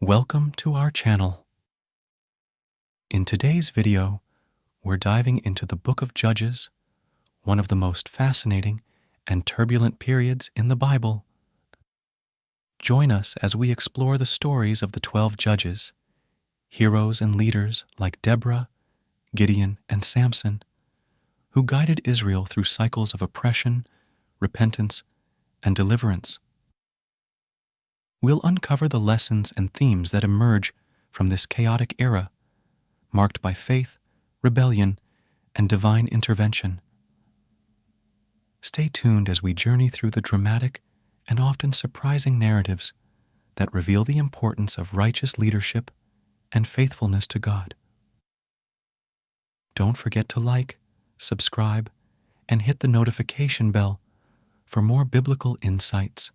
Welcome to our channel. In today's video, we're diving into the Book of Judges, one of the most fascinating and turbulent periods in the Bible. Join us as we explore the stories of the 12 judges, heroes and leaders like Deborah, Gideon, and Samson, who guided Israel through cycles of oppression, repentance, and deliverance. We'll uncover the lessons and themes that emerge from this chaotic era, marked by faith, rebellion, and divine intervention. Stay tuned as we journey through the dramatic and often surprising narratives that reveal the importance of righteous leadership and faithfulness to God. Don't forget to like, subscribe, and hit the notification bell for more biblical insights.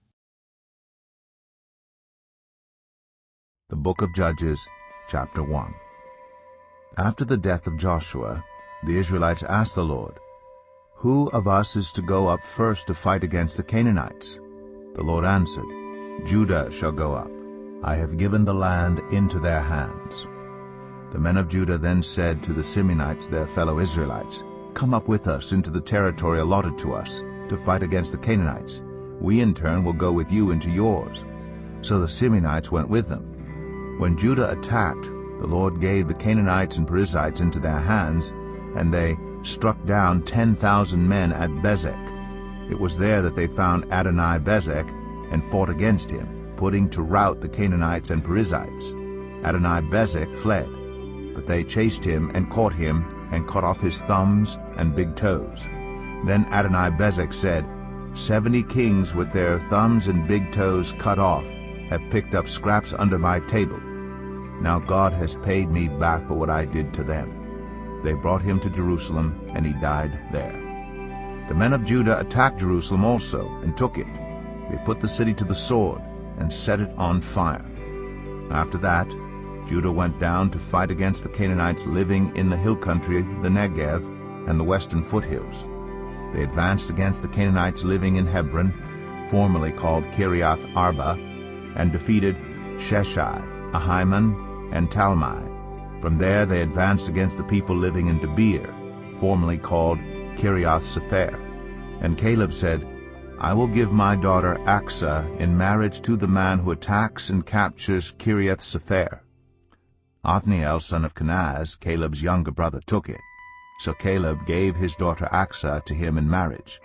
The Book of Judges, Chapter 1. After the death of Joshua, the Israelites asked the Lord, "Who of us is to go up first to fight against the Canaanites?" The Lord answered, "Judah shall go up. I have given the land into their hands." The men of Judah then said to the Simeonites, their fellow Israelites, "Come up with us into the territory allotted to us to fight against the Canaanites. We in turn will go with you into yours." So the Simeonites went with them. When Judah attacked, the Lord gave the Canaanites and Perizzites into their hands, and they struck down 10,000 men at Bezek. It was there that they found Adoni-Bezek and fought against him, putting to rout the Canaanites and Perizzites. Adoni-Bezek fled, but they chased him and caught him and cut off his thumbs and big toes. Then Adoni-Bezek said, 70 kings with their thumbs and big toes cut off have picked up scraps under my table. Now God has paid me back for what I did to them. They brought him to Jerusalem, and he died there. The men of Judah attacked Jerusalem also, and took it. They put the city to the sword, and set it on fire. After that, Judah went down to fight against the Canaanites living in the hill country, the Negev, and the western foothills. They advanced against the Canaanites living in Hebron, formerly called Kiriath Arba, and defeated Sheshai, Ahiman, and Talmai. From there they advanced against the people living in Debir, formerly called Kiriath Sepher. And Caleb said, "I will give my daughter Achsah in marriage to the man who attacks and captures Kiriath Sepher." Othniel, son of Kenaz, Caleb's younger brother, took it. So Caleb gave his daughter Achsah to him in marriage.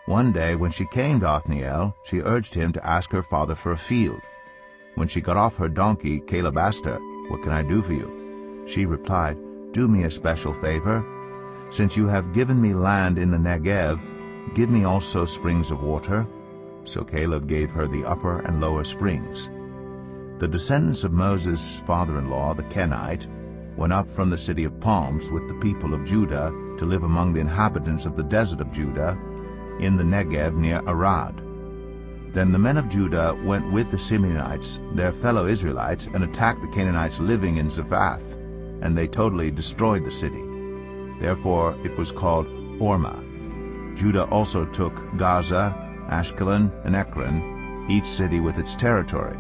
One day when she came to Othniel, she urged him to ask her father for a field. When she got off her donkey, Caleb asked her, "What can I do for you?" She replied, "Do me a special favor. Since you have given me land in the Negev, give me also springs of water." So Caleb gave her the upper and lower springs. The descendants of Moses' father-in-law, the Kenite, went up from the city of palms with the people of Judah to live among the inhabitants of the desert of Judah, in the Negev near Arad. Then the men of Judah went with the Simeonites, their fellow Israelites, and attacked the Canaanites living in Zephath, and they totally destroyed the city. Therefore it was called Hormah. Judah also took Gaza, Ashkelon, and Ekron, each city with its territory.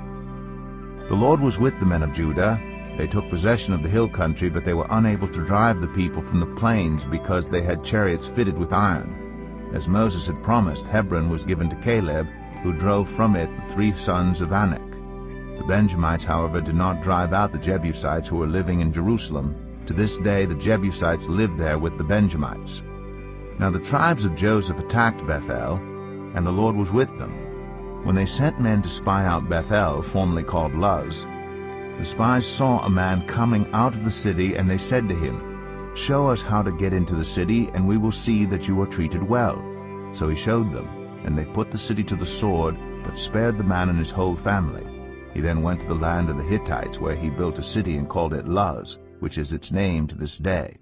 The Lord was with the men of Judah. They took possession of the hill country, but they were unable to drive the people from the plains because they had chariots fitted with iron. As Moses had promised, Hebron was given to Caleb, who drove from it the 3 sons of Anak. The Benjamites, however, did not drive out the Jebusites who were living in Jerusalem. To this day the Jebusites live there with the Benjamites. Now the tribes of Joseph attacked Bethel, and the Lord was with them. When they sent men to spy out Bethel, formerly called Luz, the spies saw a man coming out of the city, and they said to him, "Show us how to get into the city, and we will see that you are treated well." So he showed them, and they put the city to the sword, but spared the man and his whole family. He then went to the land of the Hittites, where he built a city and called it Luz, which is its name to this day.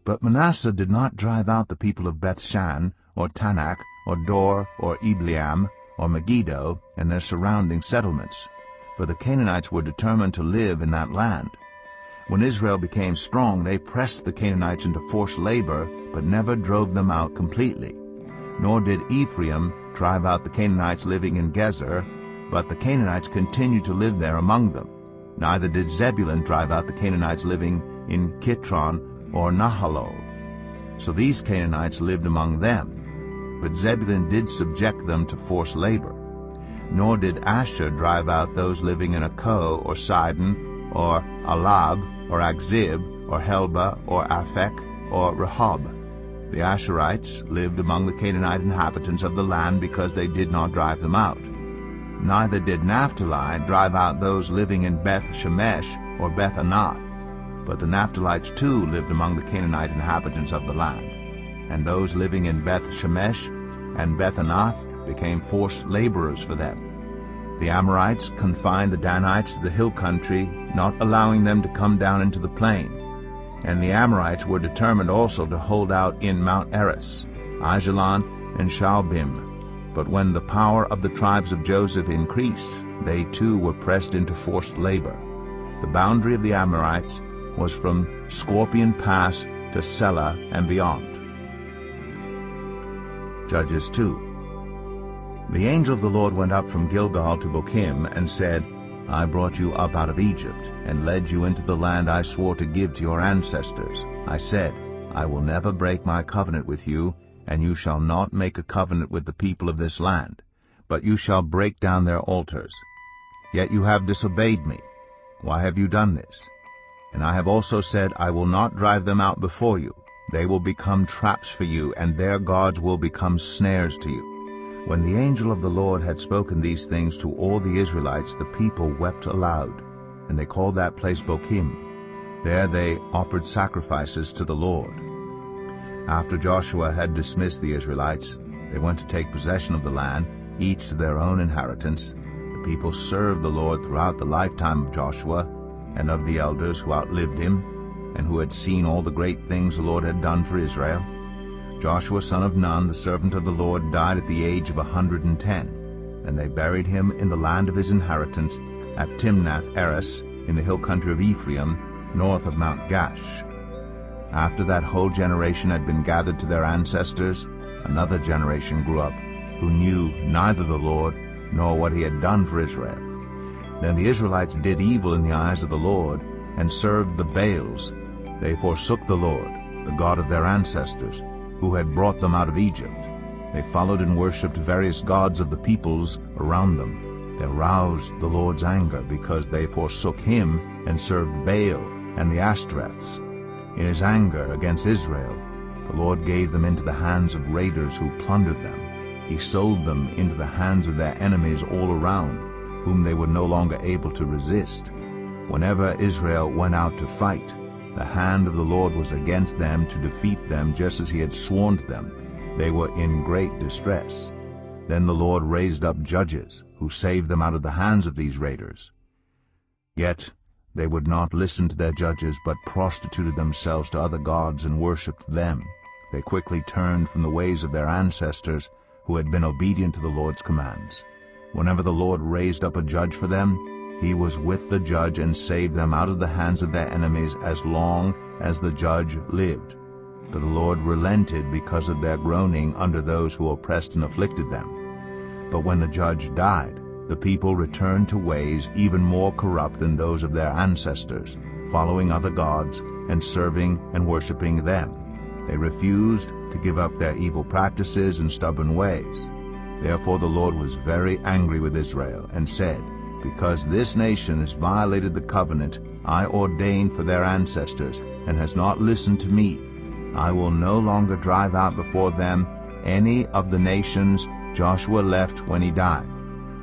But Manasseh did not drive out the people of Bethshan, or Tanakh, or Dor, or Ibleam, or Megiddo, and their surrounding settlements, for the Canaanites were determined to live in that land. When Israel became strong, they pressed the Canaanites into forced labor, but never drove them out completely. Nor did Ephraim drive out the Canaanites living in Gezer, but the Canaanites continued to live there among them. Neither did Zebulun drive out the Canaanites living in Kitron or Nahalol. So these Canaanites lived among them, but Zebulun did subject them to forced labor. Nor did Asher drive out those living in Akko or Sidon or Alab or Akzib or Helba or Aphek or Rehob. The Asherites lived among the Canaanite inhabitants of the land because they did not drive them out. Neither did Naphtali drive out those living in Beth Shemesh or Beth Anath, but the Naphtalites too lived among the Canaanite inhabitants of the land. And those living in Beth Shemesh and Beth Anath became forced laborers for them. The Amorites confined the Danites to the hill country, not allowing them to come down into the plain. And the Amorites were determined also to hold out in Mount Eris, Ajalon, and Shaalbim. But when the power of the tribes of Joseph increased, they too were pressed into forced labor. The boundary of the Amorites was from Scorpion Pass to Selah and beyond. Judges 2. The angel of the Lord went up from Gilgal to Bochim and said, I brought you up out of Egypt, and led you into the land I swore to give to your ancestors. I said, I will never break my covenant with you, and you shall not make a covenant with the people of this land, but you shall break down their altars. Yet you have disobeyed me. Why have you done this? And I have also said, I will not drive them out before you. They will become traps for you, and their gods will become snares to you. When the angel of the Lord had spoken these things to all the Israelites, the people wept aloud, and they called that place Bochim. There they offered sacrifices to the Lord. After Joshua had dismissed the Israelites, they went to take possession of the land, each to their own inheritance. The people served the Lord throughout the lifetime of Joshua and of the elders who outlived him, and who had seen all the great things the Lord had done for Israel. Joshua son of Nun, the servant of the Lord, died at the age of 110, and they buried him in the land of his inheritance at Timnath-Eres in the hill country of Ephraim, north of Mount Gash. After that whole generation had been gathered to their ancestors, another generation grew up, who knew neither the Lord nor what he had done for Israel. Then the Israelites did evil in the eyes of the Lord, and served the Baals. They forsook the Lord, the God of their ancestors, who had brought them out of Egypt. They followed and worshipped various gods of the peoples around them. They aroused the Lord's anger because they forsook him and served Baal and the Ashtoreths. In his anger against Israel, the Lord gave them into the hands of raiders who plundered them. He sold them into the hands of their enemies all around, whom they were no longer able to resist. Whenever Israel went out to fight, the hand of the Lord was against them to defeat them, just as he had sworn to them. They were in great distress. Then the Lord raised up judges, who saved them out of the hands of these raiders. Yet they would not listen to their judges, but prostituted themselves to other gods and worshipped them. They quickly turned from the ways of their ancestors, who had been obedient to the Lord's commands. Whenever the Lord raised up a judge for them, he was with the judge and saved them out of the hands of their enemies as long as the judge lived. But the Lord relented because of their groaning under those who oppressed and afflicted them. But when the judge died, the people returned to ways even more corrupt than those of their ancestors, following other gods and serving and worshiping them. They refused to give up their evil practices and stubborn ways. Therefore the Lord was very angry with Israel and said, because this nation has violated the covenant I ordained for their ancestors and has not listened to me, I will no longer drive out before them any of the nations Joshua left when he died.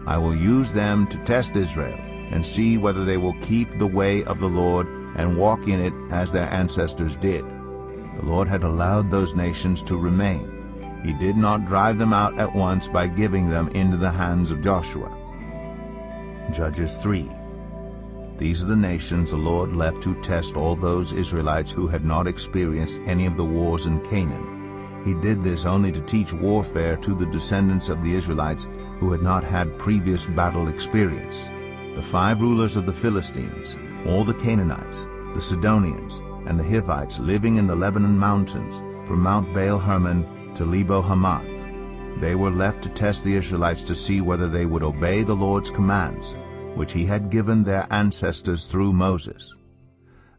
I will use them to test Israel and see whether they will keep the way of the Lord and walk in it as their ancestors did. The Lord had allowed those nations to remain. He did not drive them out at once by giving them into the hands of Joshua. Judges 3. These are the nations the Lord left to test all those Israelites who had not experienced any of the wars in Canaan. He did this only to teach warfare to the descendants of the Israelites who had not had previous battle experience. The 5 rulers of the Philistines, all the Canaanites, the Sidonians, and the Hivites living in the Lebanon mountains, from Mount Baal Hermon to Lebo Hamath. they were left to test the Israelites to see whether they would obey the Lord's commands, which he had given their ancestors through Moses.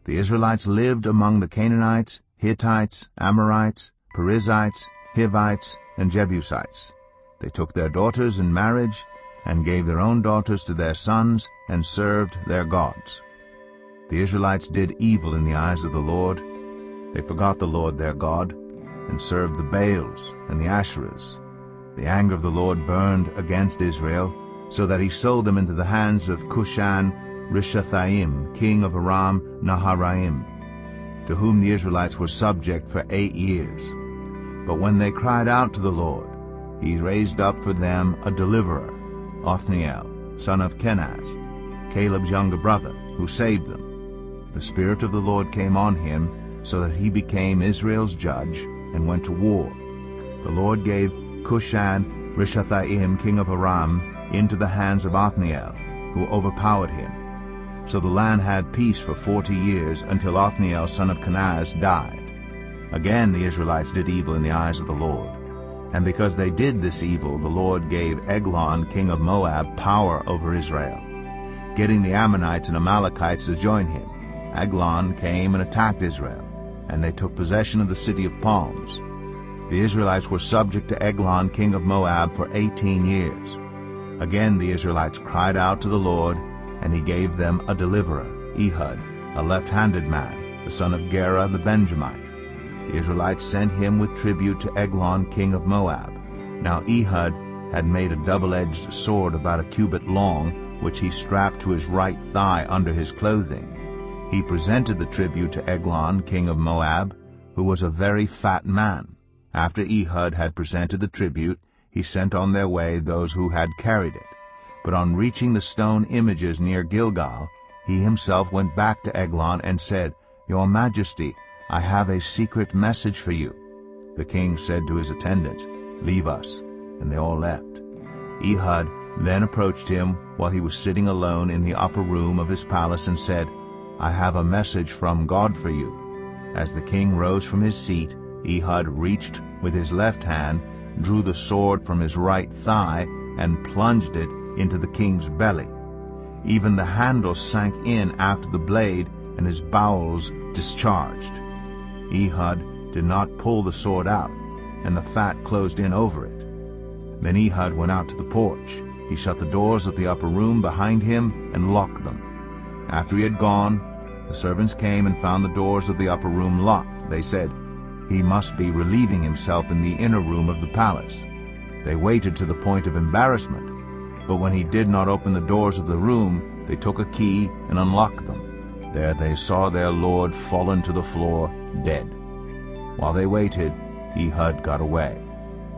The Israelites lived among the Canaanites, Hittites, Amorites, Perizzites, Hivites, and Jebusites. They took their daughters in marriage and gave their own daughters to their sons and served their gods. The Israelites did evil in the eyes of the Lord. They forgot the Lord their God and served the Baals and the Asherahs. The anger of the Lord burned against Israel, so that he sold them into the hands of Cushan-Rishathaim, king of Aram Naharaim, to whom the Israelites were subject for 8 years. But when they cried out to the Lord, he raised up for them a deliverer, Othniel, son of Kenaz, Caleb's younger brother, who saved them. The Spirit of the Lord came on him, so that he became Israel's judge and went to war. The Lord gave Cushan-Rishathaim, king of Aram, into the hands of Othniel, who overpowered him. So the land had peace for 40 years, until Othniel, son of Kenaz, died. Again the Israelites did evil in the eyes of the Lord. And because they did this evil, the Lord gave Eglon, king of Moab, power over Israel, getting the Ammonites and Amalekites to join him. Eglon came and attacked Israel, and they took possession of the city of palms. The Israelites were subject to Eglon, king of Moab, for 18 years. Again the Israelites cried out to the Lord, and he gave them a deliverer, Ehud, a left-handed man, the son of Gera the Benjamite. The Israelites sent him with tribute to Eglon, king of Moab. Now Ehud had made a double-edged sword about a cubit long, which he strapped to his right thigh under his clothing. He presented the tribute to Eglon, king of Moab, who was a very fat man. After Ehud had presented the tribute, he sent on their way those who had carried it. But on reaching the stone images near Gilgal, he himself went back to Eglon and said, "Your Majesty, I have a secret message for you." The king said to his attendants, "Leave us," and they all left. Ehud then approached him while he was sitting alone in the upper room of his palace and said, "I have a message from God for you." As the king rose from his seat, Ehud reached with his left hand, drew the sword from his right thigh, and plunged it into the king's belly. Even the handle sank in after the blade, and his bowels discharged. Ehud did not pull the sword out, and the fat closed in over it. Then Ehud went out to the porch. He shut the doors of the upper room behind him and locked them. After he had gone, the servants came and found the doors of the upper room locked. They said, "He must be relieving himself in the inner room of the palace." They waited to the point of embarrassment, but when he did not open the doors of the room, they took a key and unlocked them. There they saw their lord fallen to the floor, dead. While they waited, Ehud got away.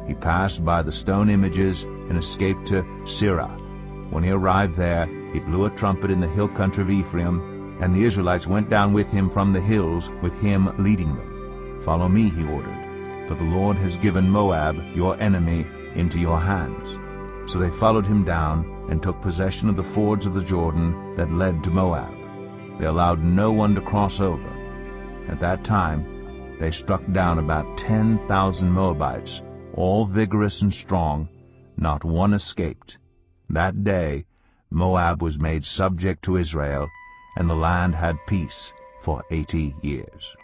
He passed by the stone images and escaped to Sirah. When he arrived there, he blew a trumpet in the hill country of Ephraim, and the Israelites went down with him from the hills, with him leading them. "Follow me," he ordered, "for the Lord has given Moab, your enemy, into your hands." So they followed him down and took possession of the fords of the Jordan that led to Moab. They allowed no one to cross over. At that time, they struck down about 10,000 Moabites, all vigorous and strong. Not one escaped. That day, Moab was made subject to Israel, and the land had peace for 80 years.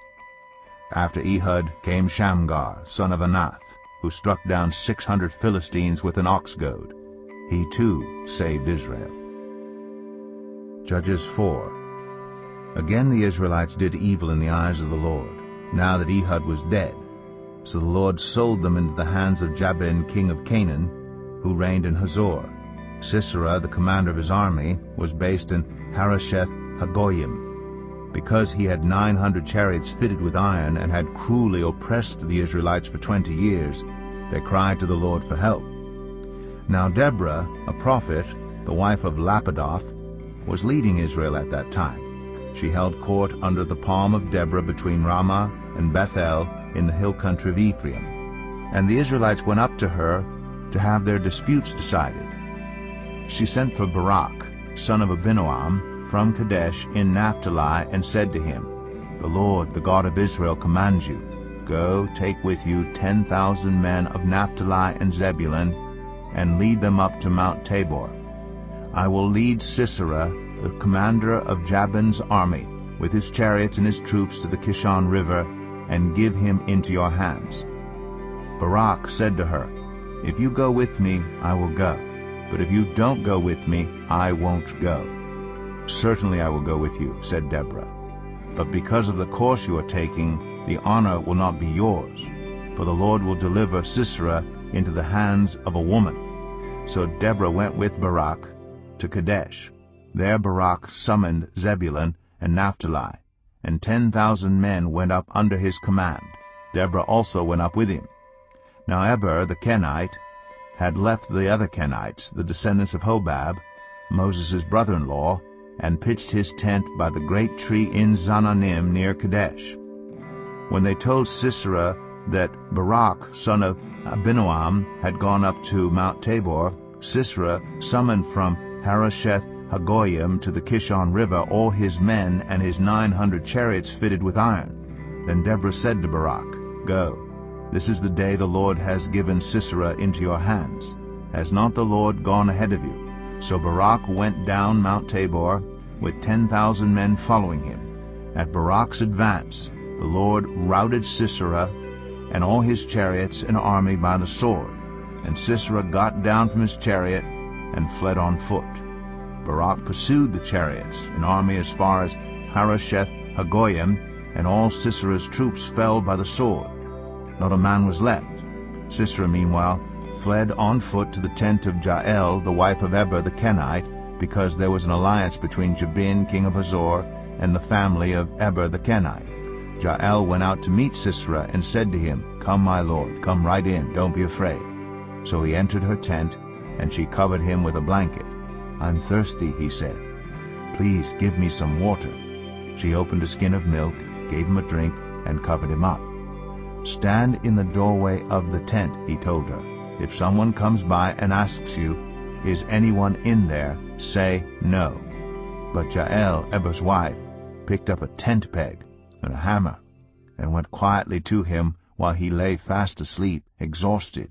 After Ehud came Shamgar, son of Anath, who struck down 600 Philistines with an ox goad. He too saved Israel. Judges 4. Again the Israelites did evil in the eyes of the Lord, now that Ehud was dead. So the Lord sold them into the hands of Jabin, king of Canaan, who reigned in Hazor. Sisera, the commander of his army, was based in Harosheth Hagoyim. Because he had 900 chariots fitted with iron and had cruelly oppressed the Israelites for 20 years, they cried to the Lord for help. Now Deborah, a prophet, the wife of Lapidoth, was leading Israel at that time. She held court under the palm of Deborah between Ramah and Bethel in the hill country of Ephraim. And the Israelites went up to her to have their disputes decided. She sent for Barak, son of Abinoam, from Kadesh in Naphtali, and said to him, "The Lord, the God of Israel, commands you, Go, take with you 10,000 men of Naphtali and Zebulun, and lead them up to Mount Tabor. I will lead Sisera, the commander of Jabin's army, with his chariots and his troops to the Kishon River, and give him into your hands." Barak said to her, "If you go with me, I will go. But if you don't go with me, I won't go." "Certainly I will go with you," said Deborah. "But because of the course you are taking, the honor will not be yours, for the Lord will deliver Sisera into the hands of a woman." So Deborah went with Barak to Kadesh. There Barak summoned Zebulun and Naphtali, and 10,000 men went up under his command. Deborah also went up with him. Now Eber the Kenite had left the other Kenites, the descendants of Hobab, Moses' brother-in-law, and pitched his tent by the great tree in Zananim near Kadesh. When they told Sisera that Barak, son of Abinoam, had gone up to Mount Tabor, Sisera summoned from Harosheth Hagoyim to the Kishon River all his men and his 900 chariots fitted with iron. Then Deborah said to Barak, "Go, this is the day the Lord has given Sisera into your hands. Has not the Lord gone ahead of you?" So Barak went down Mount Tabor with 10,000 men following him. At Barak's advance, the Lord routed Sisera and all his chariots and army by the sword, and Sisera got down from his chariot and fled on foot. Barak pursued the chariots and army as far as Harosheth Hagoyim, and all Sisera's troops fell by the sword. Not a man was left. Sisera, meanwhile, fled on foot to the tent of Jael, the wife of Eber the Kenite, because there was an alliance between Jabin, king of Hazor, and the family of Eber the Kenite. Jael went out to meet Sisera and said to him, "Come, my lord, come right in, don't be afraid." So he entered her tent, and she covered him with a blanket. "I'm thirsty," he said. "Please give me some water." She opened a skin of milk, gave him a drink, and covered him up. "Stand in the doorway of the tent," he told her. "If someone comes by and asks you, 'Is anyone in there?' say no." But Jael, Eber's wife, picked up a tent peg and a hammer and went quietly to him while he lay fast asleep, exhausted.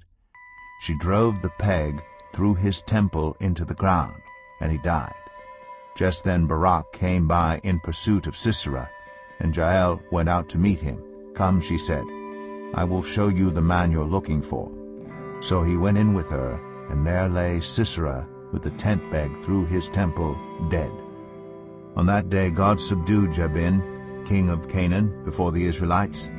She drove the peg through his temple into the ground, and he died. Just then Barak came by in pursuit of Sisera, and Jael went out to meet him. "Come," she said, "I will show you the man you're looking for." So he went in with her, and there lay Sisera with the tent peg through his temple, dead. On that day God subdued Jabin, king of Canaan, before the Israelites,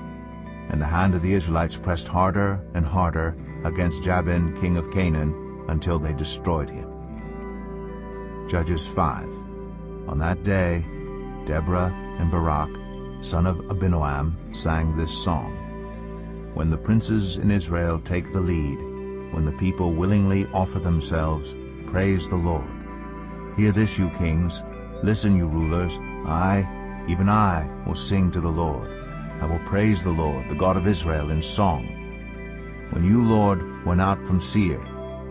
and the hand of the Israelites pressed harder and harder against Jabin, king of Canaan, until they destroyed him. Judges 5. On that day, Deborah and Barak, son of Abinoam, sang this song. When the princes in Israel take the lead, when the people willingly offer themselves, praise the Lord. Hear this, you kings. Listen, you rulers. I, even I, will sing to the Lord. I will praise the Lord, the God of Israel, in song. When you, Lord, went out from Seir,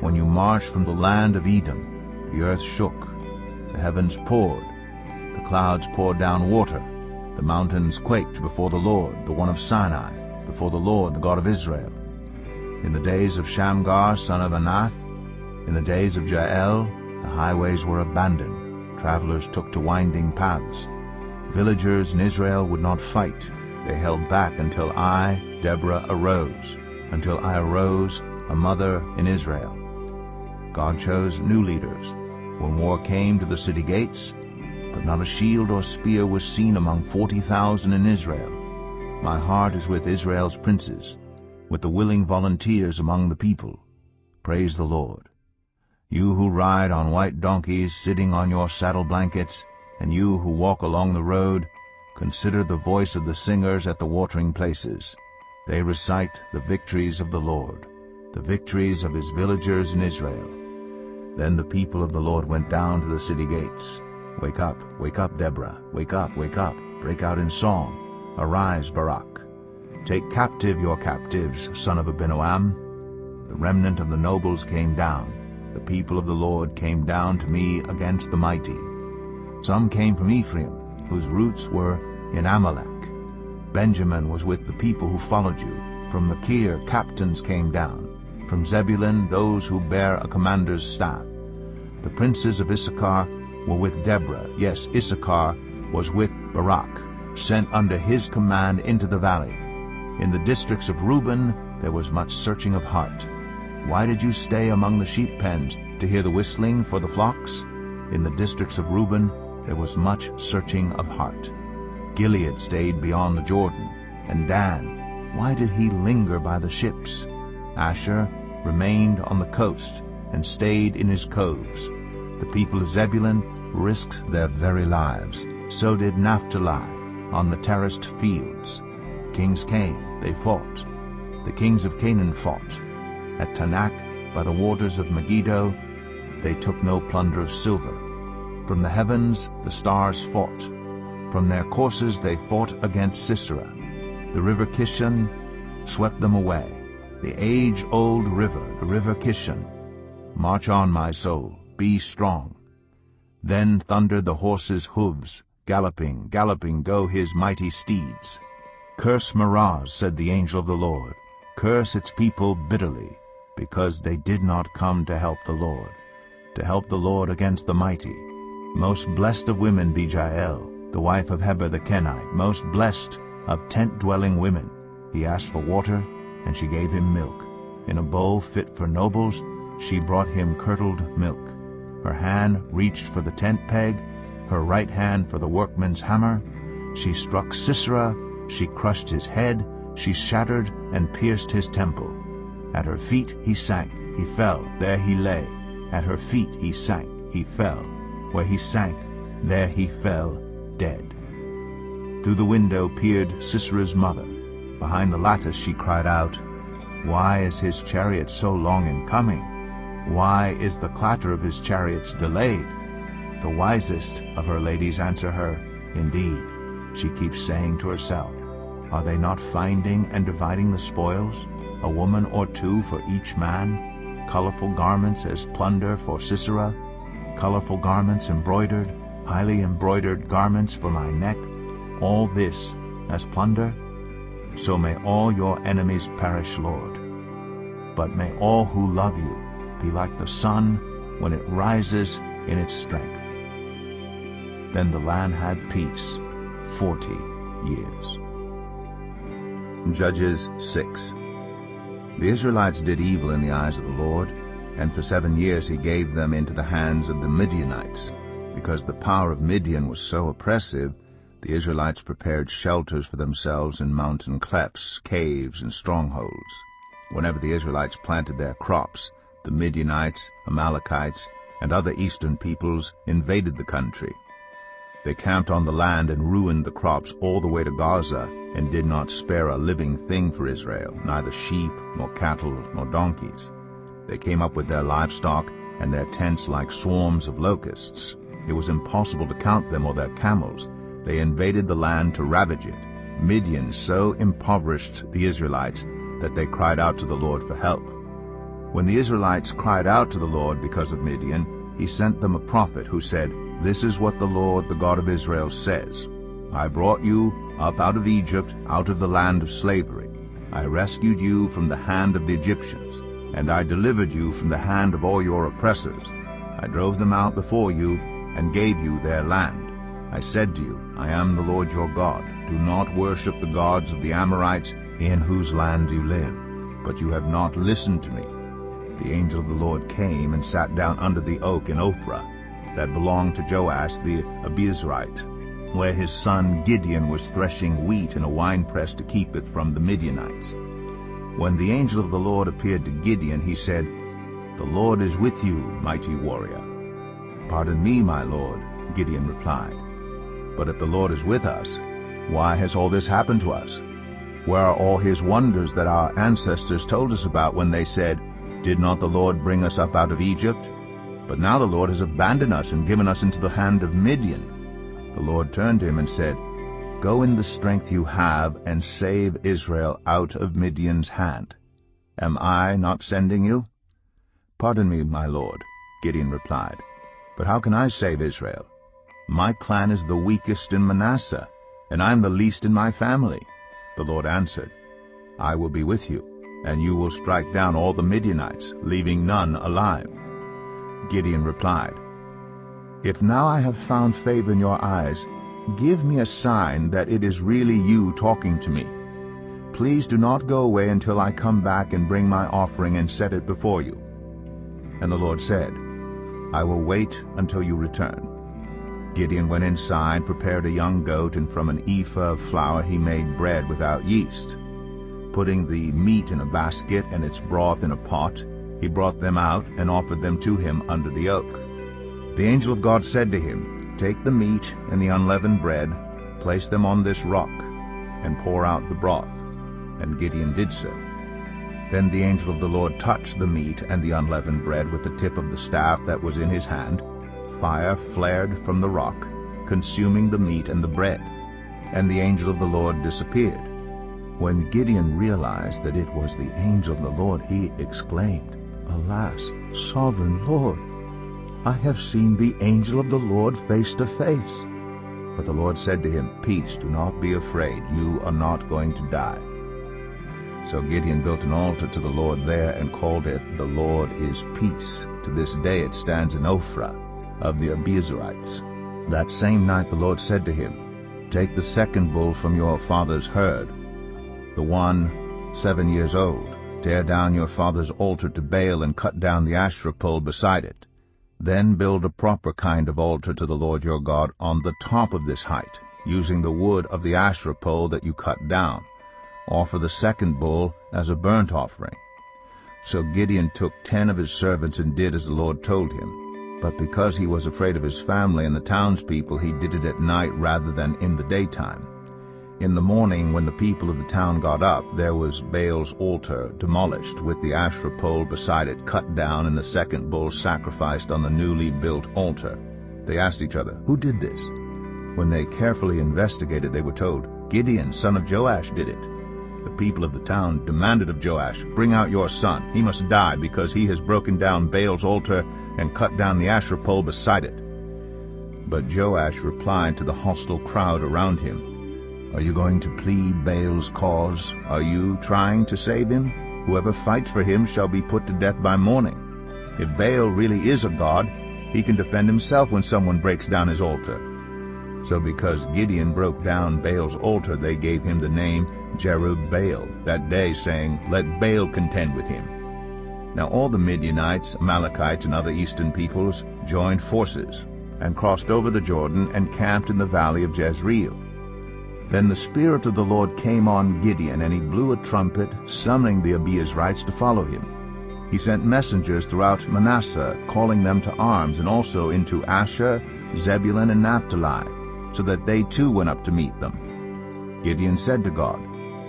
when you marched from the land of Edom, the earth shook, the heavens poured, the clouds poured down water, the mountains quaked before the Lord, the one of Sinai, before the Lord, the God of Israel. In the days of Shamgar, son of Anath, in the days of Jael, the highways were abandoned. Travelers took to winding paths. Villagers in Israel would not fight. They held back until I, Deborah, arose, until I arose, a mother in Israel. God chose new leaders. When war came to the city gates, but not a shield or spear was seen among 40,000 in Israel. My heart is with Israel's princes, with the willing volunteers among the people. Praise the Lord. You who ride on white donkeys, sitting on your saddle blankets, and you who walk along the road, consider the voice of the singers at the watering places. They recite the victories of the Lord, the victories of his villagers in Israel. Then the people of the Lord went down to the city gates. Wake up, Deborah, wake up, break out in song. Arise, Barak. Take captive your captives, son of Abinoam. The remnant of the nobles came down. The people of the Lord came down to me against the mighty. Some came from Ephraim, whose roots were in Amalek. Benjamin was with the people who followed you. From Machir captains came down. From Zebulun those who bear a commander's staff. The princes of Issachar were with Deborah. Yes, Issachar was with Barak, sent under his command into the valley. In the districts of Reuben there was much searching of heart. Why did you stay among the sheep pens to hear the whistling for the flocks? In the districts of Reuben there was much searching of heart. Gilead stayed beyond the Jordan, and Dan, why did he linger by the ships? Asher remained on the coast and stayed in his coves. The people of Zebulun risked their very lives. So did Naphtali on the terraced fields. Kings came, they fought. The kings of Canaan fought. At Tanakh, by the waters of Megiddo, they took no plunder of silver. From the heavens the stars fought. From their courses they fought against Sisera. The river Kishon swept them away. The age-old river, the river Kishon. March on, my soul, be strong. Then thundered the horses' hooves. Galloping, galloping go his mighty steeds. Curse Meroz, said the angel of the Lord. Curse its people bitterly, because they did not come to help the Lord against the mighty. Most blessed of women be Jael, the wife of Heber the Kenite, most blessed of tent-dwelling women. He asked for water, and she gave him milk. In a bowl fit for nobles, she brought him curdled milk. Her hand reached for the tent peg, her right hand for the workman's hammer. She struck Sisera, she crushed his head, she shattered and pierced his temple. At her feet he sank, he fell, there he lay. At her feet he sank, he fell. Where he sank, there he fell, dead. Through the window peered Sisera's mother. Behind the lattice she cried out, Why is his chariot so long in coming? Why is the clatter of his chariots delayed? The wisest of her ladies answer her, Indeed, she keeps saying to herself, Are they not finding and dividing the spoils? A woman or two for each man? Colorful garments as plunder for Sisera? Colorful garments embroidered, highly embroidered garments for my neck? All this as plunder? So may all your enemies perish, Lord. But may all who love you be like the sun when it rises in its strength. Then the land had peace 40 years. Judges 6. The Israelites did evil in the eyes of the Lord, and for 7 years he gave them into the hands of the Midianites. Because the power of Midian was so oppressive, the Israelites prepared shelters for themselves in mountain clefts, caves, and strongholds. Whenever the Israelites planted their crops, the Midianites, Amalekites, and other eastern peoples invaded the country. They camped on the land and ruined the crops all the way to Gaza, and did not spare a living thing for Israel, neither sheep, nor cattle, nor donkeys. They came up with their livestock and their tents like swarms of locusts. It was impossible to count them or their camels. They invaded the land to ravage it. Midian so impoverished the Israelites that they cried out to the Lord for help. When the Israelites cried out to the Lord because of Midian, he sent them a prophet who said, This is what the Lord, the God of Israel, says. I brought you up out of Egypt, out of the land of slavery. I rescued you from the hand of the Egyptians, and I delivered you from the hand of all your oppressors. I drove them out before you and gave you their land. I said to you, I am the Lord your God. Do not worship the gods of the Amorites in whose land you live. But you have not listened to me. The angel of the Lord came and sat down under the oak in Ophrah, that belonged to Joash the Abiezrite, where his son Gideon was threshing wheat in a winepress to keep it from the Midianites. When the angel of the Lord appeared to Gideon, he said, The Lord is with you, mighty warrior. Pardon me, my Lord, Gideon replied. But if the Lord is with us, why has all this happened to us? Where are all his wonders that our ancestors told us about when they said, Did not the Lord bring us up out of Egypt? But now the Lord has abandoned us and given us into the hand of Midian. The Lord turned to him and said, Go in the strength you have and save Israel out of Midian's hand. Am I not sending you? Pardon me, my Lord, Gideon replied. But how can I save Israel? My clan is the weakest in Manasseh, and I am the least in my family. The Lord answered, I will be with you, and you will strike down all the Midianites, leaving none alive. Gideon replied, If now I have found favor in your eyes, give me a sign that it is really you talking to me. Please do not go away until I come back and bring my offering and set it before you. And the Lord said, I will wait until you return. Gideon went inside, prepared a young goat, and from an ephah of flour he made bread without yeast. Putting the meat in a basket and its broth in a pot, he brought them out and offered them to him under the oak. The angel of God said to him, Take the meat and the unleavened bread, place them on this rock, and pour out the broth. And Gideon did so. Then the angel of the Lord touched the meat and the unleavened bread with the tip of the staff that was in his hand. Fire flared from the rock, consuming the meat and the bread, and the angel of the Lord disappeared. When Gideon realized that it was the angel of the Lord, he exclaimed, Alas, sovereign Lord, I have seen the angel of the Lord face to face. But the Lord said to him, Peace, do not be afraid, you are not going to die. So Gideon built an altar to the Lord there and called it, The Lord is Peace. To this day it stands in Ophrah of the Abiezrites. That same night the Lord said to him, Take the second bull from your father's herd, the one 7 years old. Tear down your father's altar to Baal and cut down the Asherah pole beside it. Then build a proper kind of altar to the Lord your God on the top of this height, using the wood of the Asherah pole that you cut down. Offer the second bull as a burnt offering. So Gideon took 10 of his servants and did as the Lord told him. But because he was afraid of his family and the townspeople, he did it at night rather than in the daytime. In the morning, when the people of the town got up, there was Baal's altar demolished, with the Asherah pole beside it cut down, and the second bull sacrificed on the newly built altar. They asked each other, Who did this? When they carefully investigated, they were told, Gideon, son of Joash, did it. The people of the town demanded of Joash, Bring out your son. He must die, because he has broken down Baal's altar and cut down the Asherah pole beside it. But Joash replied to the hostile crowd around him, Are you going to plead Baal's cause? Are you trying to save him? Whoever fights for him shall be put to death by morning. If Baal really is a god, he can defend himself when someone breaks down his altar. So because Gideon broke down Baal's altar, they gave him the name Jerubbaal that day, saying, Let Baal contend with him. Now all the Midianites, Amalekites, and other eastern peoples joined forces and crossed over the Jordan and camped in the valley of Jezreel. Then the Spirit of the Lord came on Gideon, and he blew a trumpet, summoning the Abiezrites to follow him. He sent messengers throughout Manasseh, calling them to arms, and also into Asher, Zebulun, and Naphtali, so that they too went up to meet them. Gideon said to God,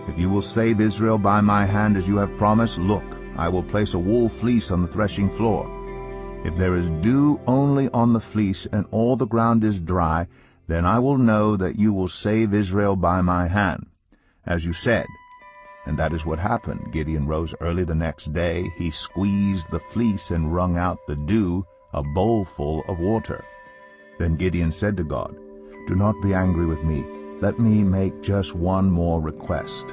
If you will save Israel by my hand as you have promised, look, I will place a wool fleece on the threshing floor. If there is dew only on the fleece and all the ground is dry, then I will know that you will save Israel by my hand, as you said. And that is what happened. Gideon rose early the next day. He squeezed the fleece and wrung out the dew, a bowlful of water. Then Gideon said to God, Do not be angry with me. Let me make just one more request.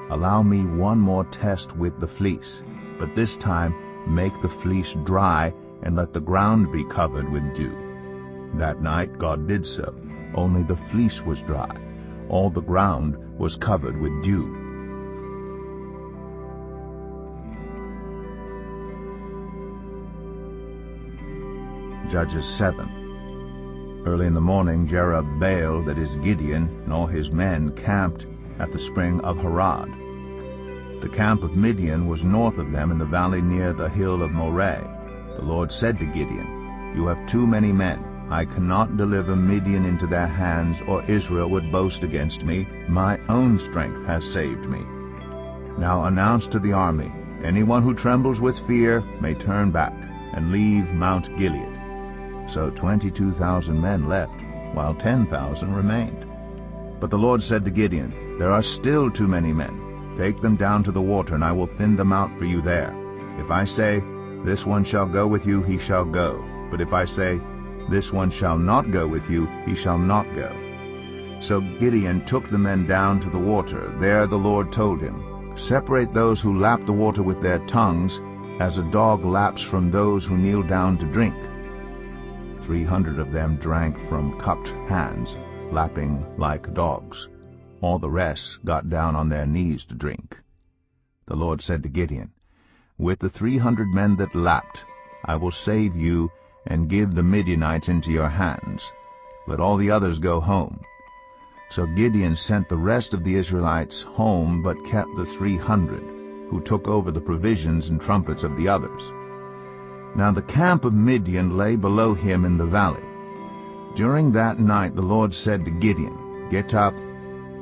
Allow me one more test with the fleece, but this time make the fleece dry and let the ground be covered with dew. That night God did so. Only the fleece was dry. All the ground was covered with dew. Judges 7. Early in the morning, Jerubbaal, that is Gideon, and all his men camped at the spring of Harod. The camp of Midian was north of them in the valley near the hill of Moreh. The Lord said to Gideon, You have too many men. I cannot deliver Midian into their hands, or Israel would boast against me. My own strength has saved me. Now announce to the army, Anyone who trembles with fear may turn back and leave Mount Gilead. So 22,000 men left, while 10,000 remained. But the Lord said to Gideon, There are still too many men. Take them down to the water, and I will thin them out for you there. If I say, This one shall go with you, he shall go. But if I say, This one shall not go with you, he shall not go. So Gideon took the men down to the water. There the Lord told him, "Separate those who lap the water with their tongues, as a dog laps from those who kneel down to drink." 300 of them drank from cupped hands, lapping like dogs. All the rest got down on their knees to drink. The Lord said to Gideon, "With the 300 men that lapped, I will save you and give the Midianites into your hands. Let all the others go home." So Gideon sent the rest of the Israelites home, but kept the 300, who took over the provisions and trumpets of the others. Now the camp of Midian lay below him in the valley. During that night the Lord said to Gideon, "Get up,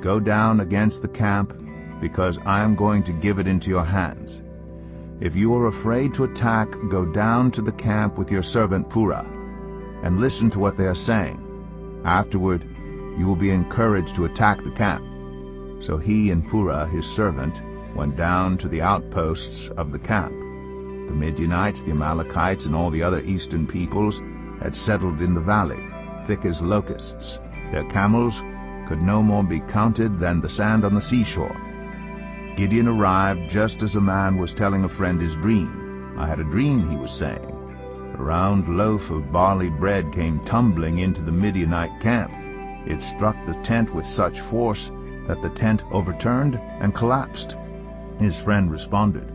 go down against the camp, because I am going to give it into your hands. If you are afraid to attack, go down to the camp with your servant Purah, and listen to what they are saying. Afterward you will be encouraged to attack the camp." So he and Purah his servant went down to the outposts of the camp. The Midianites, the Amalekites, and all the other eastern peoples had settled in the valley, thick as locusts. Their camels could no more be counted than the sand on the seashore. Gideon arrived just as a man was telling a friend his dream. "I had a dream," he was saying. "A round loaf of barley bread came tumbling into the Midianite camp. It struck the tent with such force that the tent overturned and collapsed." His friend responded,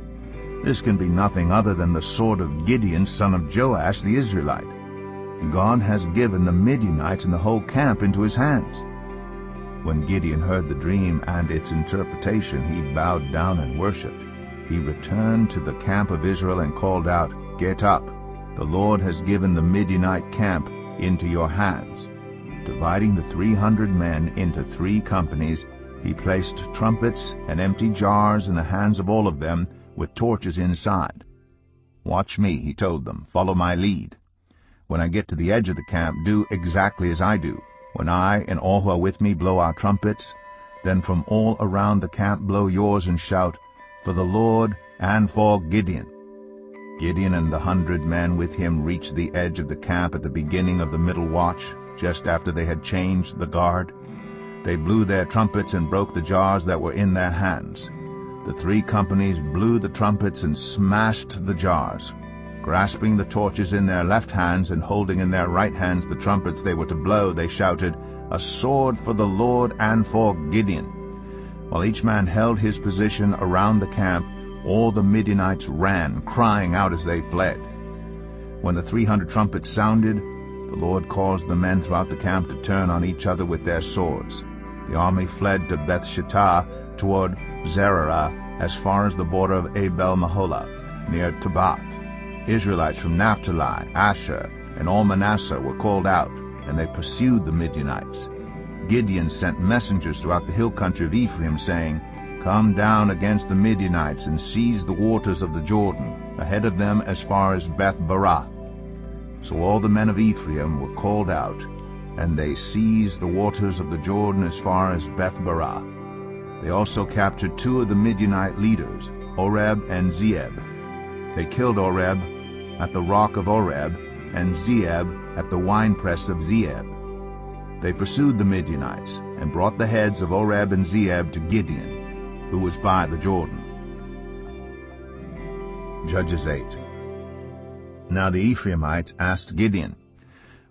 "This can be nothing other than the sword of Gideon, son of Joash the Israelite. God has given the Midianites and the whole camp into his hands." When Gideon heard the dream and its interpretation, he bowed down and worshipped. He returned to the camp of Israel and called out, "Get up! The Lord has given the Midianite camp into your hands." Dividing the 300 men into 3 companies, he placed trumpets and empty jars in the hands of all of them, with torches inside. "Watch me," he told them. "Follow my lead. When I get to the edge of the camp, do exactly as I do. When I and all who are with me blow our trumpets, then from all around the camp blow yours and shout, 'For the Lord and for Gideon.'" Gideon and the 100 men with him reached the edge of the camp at the beginning of the middle watch, just after they had changed the guard. They blew their trumpets and broke the jars that were in their hands. The 3 companies blew the trumpets and smashed the jars. Grasping the torches in their left hands and holding in their right hands the trumpets they were to blow, they shouted, "A sword for the Lord and for Gideon." While each man held his position around the camp, all the Midianites ran, crying out as they fled. When the 300 trumpets sounded, the Lord caused the men throughout the camp to turn on each other with their swords. The army fled to Beth-shittah toward Zererah as far as the border of Abel-Maholah, near Tabbath. Israelites from Naphtali, Asher, and all Manasseh were called out, and they pursued the Midianites. Gideon sent messengers throughout the hill country of Ephraim, saying, "Come down against the Midianites and seize the waters of the Jordan, ahead of them as far as Beth-barah." So all the men of Ephraim were called out, and they seized the waters of the Jordan as far as Beth-barah. They also captured 2 of the Midianite leaders, Oreb and Zeeb. They killed Oreb at the rock of Oreb, and Zeeb at the winepress of Zeeb. They pursued the Midianites, and brought the heads of Oreb and Zeeb to Gideon, who was by the Jordan. Judges 8. Now the Ephraimites asked Gideon,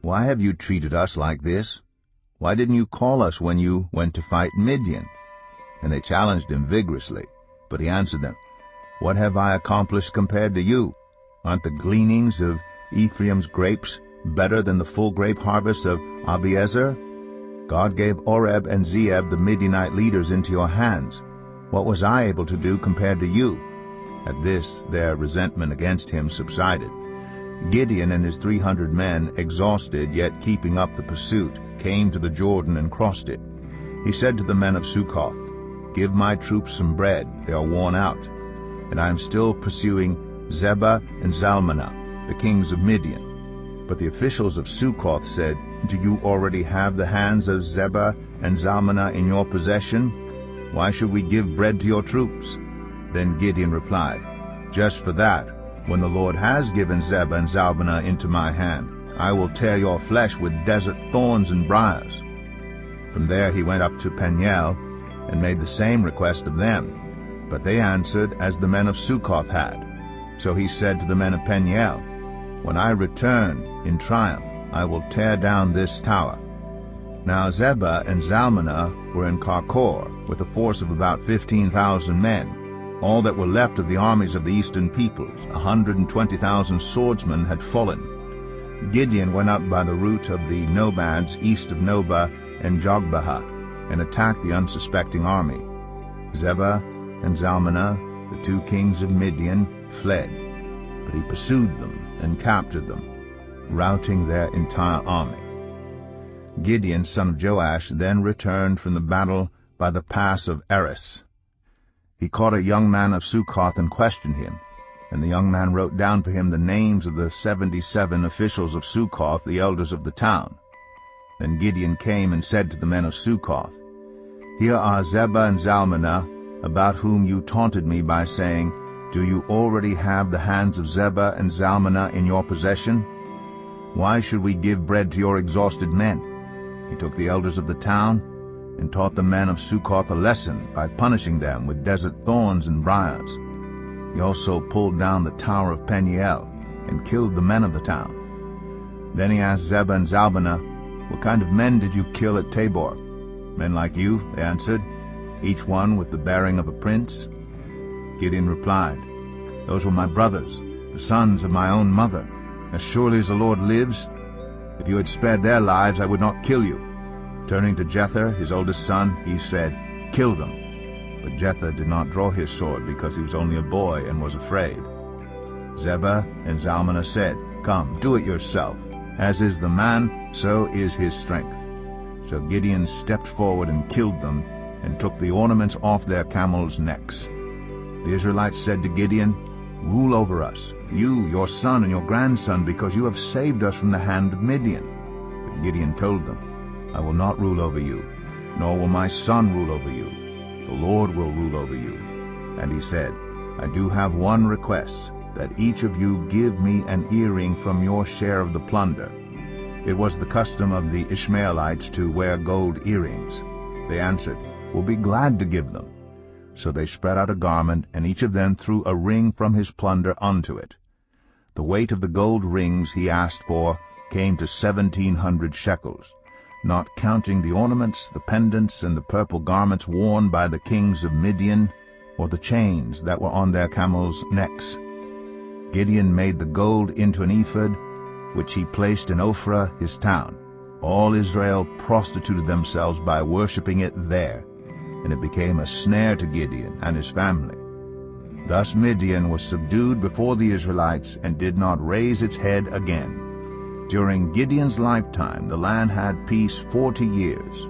"Why have you treated us like this? Why didn't you call us when you went to fight Midian?" And they challenged him vigorously. But he answered them, "What have I accomplished compared to you? Aren't the gleanings of Ephraim's grapes better than the full grape harvest of Abiezer? God gave Oreb and Zeeb, the Midianite leaders, into your hands. What was I able to do compared to you?" At this their resentment against him subsided. Gideon and his 300 men, exhausted yet keeping up the pursuit, came to the Jordan and crossed it. He said to the men of Succoth, "Give my troops some bread, they are worn out, and I am still pursuing Zebah and Zalmunna, the kings of Midian." But the officials of Succoth said, "Do you already have the hands of Zebah and Zalmunna in your possession? Why should we give bread to your troops?" Then Gideon replied, "Just for that, when the Lord has given Zebah and Zalmunna into my hand, I will tear your flesh with desert thorns and briars." From there he went up to Peniel, and made the same request of them. But they answered as the men of Succoth had. So he said to the men of Peniel, "When I return in triumph, I will tear down this tower." Now Zebah and Zalmunna were in Karkor, with a force of about 15,000 men. All that were left of the armies of the eastern peoples, 120,000 swordsmen, had fallen. Gideon went up by the route of the Nomads east of Nobah and Jogbehah, and attacked the unsuspecting army. Zebah and Zalmunna, the 2 kings of Midian, fled, but he pursued them and captured them, routing their entire army. Gideon, son of Joash, then returned from the battle by the pass of Eris. He caught a young man of Succoth and questioned him, and the young man wrote down for him the names of the 77 officials of Succoth, the elders of the town. Then Gideon came and said to the men of Succoth, "Here are Zebah and Zalmunna, about whom you taunted me by saying, 'Do you already have the hands of Zebah and Zalmunna in your possession? Why should we give bread to your exhausted men?' He took the elders of the town and taught the men of Succoth a lesson by punishing them with desert thorns and briars. He also pulled down the tower of Peniel and killed the men of the town. Then he asked Zebah and Zalmunna, 'What kind of men did you kill at Tabor?' 'Men like you,' they answered, 'each one with the bearing of a prince.' Gideon replied, 'Those were my brothers, the sons of my own mother. As surely as the Lord lives, if you had spared their lives, I would not kill you.' Turning to Jether, his oldest son, he said, 'Kill them.' But Jether did not draw his sword because he was only a boy and was afraid. Zebah and Zalmunna said, 'Come, do it yourself. As is the man, so is his strength.' So Gideon stepped forward and killed them, and took the ornaments off their camels' necks. The Israelites said to Gideon, 'Rule over us, you, your son, and your grandson, because you have saved us from the hand of Midian.' But Gideon told them, 'I will not rule over you, nor will my son rule over you. The Lord will rule over you.' And he said, 'I do have one request, that each of you give me an earring from your share of the plunder.' It was the custom of the Ishmaelites to wear gold earrings. They answered, 'We'll be glad to give them.' So they spread out a garment, and each of them threw a ring from his plunder onto it. The weight of the gold rings he asked for came to 1,700 shekels, not counting the ornaments, the pendants, and the purple garments worn by the kings of Midian, or the chains that were on their camels' necks. Gideon made the gold into an ephod, which he placed in Ophrah, his town. All Israel prostituted themselves by worshipping it there, and it became a snare to Gideon and his family. Thus Midian was subdued before the Israelites and did not raise its head again. During Gideon's lifetime the land had peace 40 years.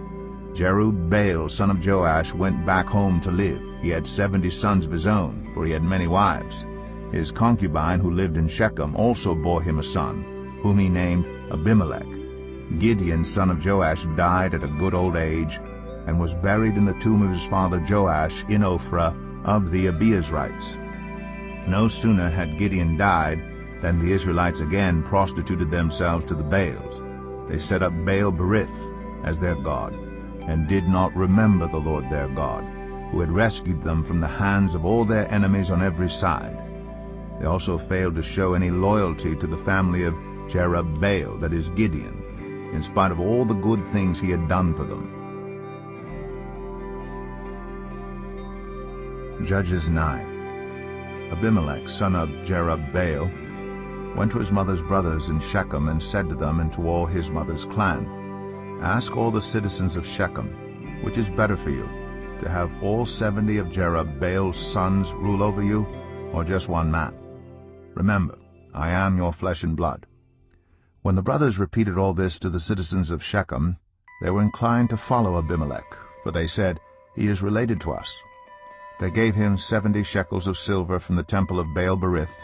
Jerubbaal, son of Joash, went back home to live. He had 70 sons of his own, for he had many wives. His concubine, who lived in Shechem, also bore him a son, whom he named Abimelech. Gideon, son of Joash, died at a good old age, and was buried in the tomb of his father Joash in Ophrah of the Abiezrites. No sooner had Gideon died than the Israelites again prostituted themselves to the Baals. They set up Baal-berith as their god, and did not remember the Lord their God, who had rescued them from the hands of all their enemies on every side. They also failed to show any loyalty to the family of Jerubbaal, that is Gideon, in spite of all the good things he had done for them. Judges 9. Abimelech, son of Jerubbaal, went to his mother's brothers in Shechem and said to them and to all his mother's clan, "Ask all the citizens of Shechem, which is better for you, to have all 70 of Jerubbaal's sons rule over you, or just one man? Remember, I am your flesh and blood." When the brothers repeated all this to the citizens of Shechem, they were inclined to follow Abimelech, for they said, "He is related to us." They gave him 70 shekels of silver from the temple of Baal-berith,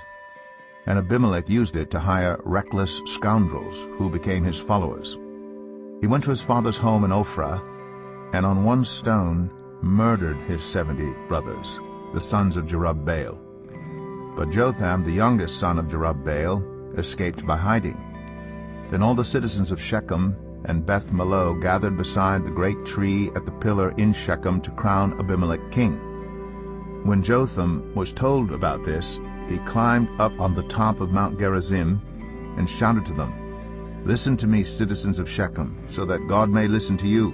and Abimelech used it to hire reckless scoundrels who became his followers. He went to his father's home in Ophrah, and on one stone murdered his 70 brothers, the sons of Jerubbaal. But Jotham, the youngest son of Jerubbaal, escaped by hiding. Then all the citizens of Shechem and Beth-Millo gathered beside the great tree at the pillar in Shechem to crown Abimelech king. When Jotham was told about this, he climbed up on the top of Mount Gerizim and shouted to them, "Listen to me, citizens of Shechem, so that God may listen to you."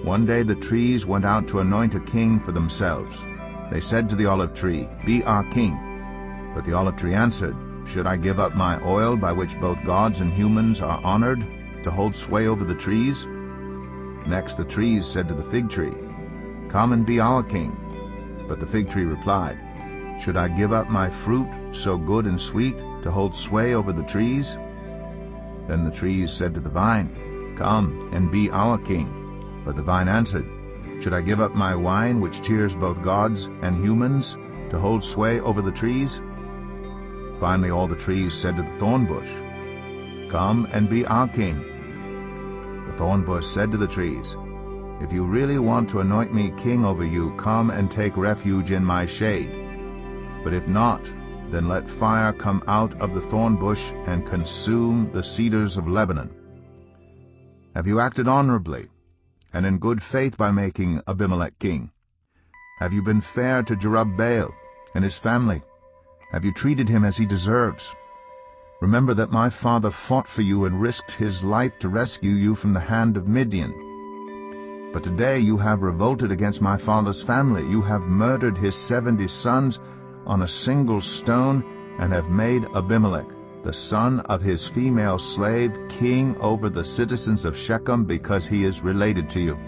One day the trees went out to anoint a king for themselves. They said to the olive tree, "Be our king." But the olive tree answered, "Should I give up my oil by which both gods and humans are honored, to hold sway over the trees?" Next the trees said to the fig tree, "Come and be our king." But the fig tree replied, "Should I give up my fruit, so good and sweet, to hold sway over the trees?" Then the trees said to the vine, "Come and be our king." But the vine answered, "Should I give up my wine, which cheers both gods and humans, to hold sway over the trees?" Finally all the trees said to the thorn bush, "Come and be our king." The thorn bush said to the trees, "If you really want to anoint me king over you, come and take refuge in my shade. But if not, then let fire come out of the thorn bush and consume the cedars of Lebanon." Have you acted honorably and in good faith by making Abimelech king? Have you been fair to Jerubbaal and his family? Have you treated him as he deserves? Remember that my father fought for you and risked his life to rescue you from the hand of Midian. But today you have revolted against my father's family. You have murdered his 70 sons on a single stone, and have made Abimelech, the son of his female slave, king over the citizens of Shechem, because he is related to you.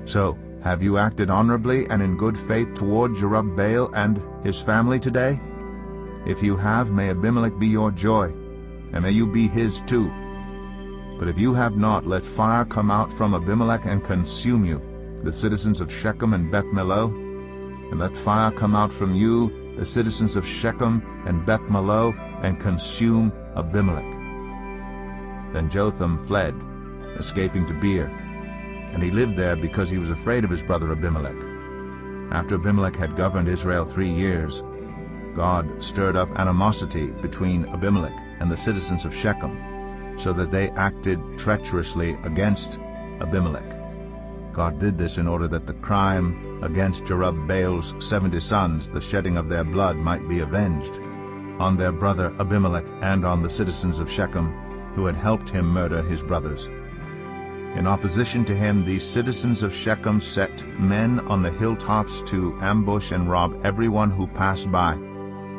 So, have you acted honorably and in good faith toward Jerubbaal and his family today? If you have, may Abimelech be your joy, and may you be his too. But if you have not, let fire come out from Abimelech and consume you, the citizens of Shechem and Beth-Millo, and let fire come out from you, the citizens of Shechem and Beth-Millo, and consume Abimelech." Then Jotham fled, escaping to Beer, and he lived there because he was afraid of his brother Abimelech. After Abimelech had governed Israel 3 years, God stirred up animosity between Abimelech and the citizens of Shechem, so that they acted treacherously against Abimelech. God did this in order that the crime against Jerubbaal's 70 sons, the shedding of their blood, might be avenged on their brother Abimelech and on the citizens of Shechem, who had helped him murder his brothers. In opposition to him, these citizens of Shechem set men on the hilltops to ambush and rob everyone who passed by,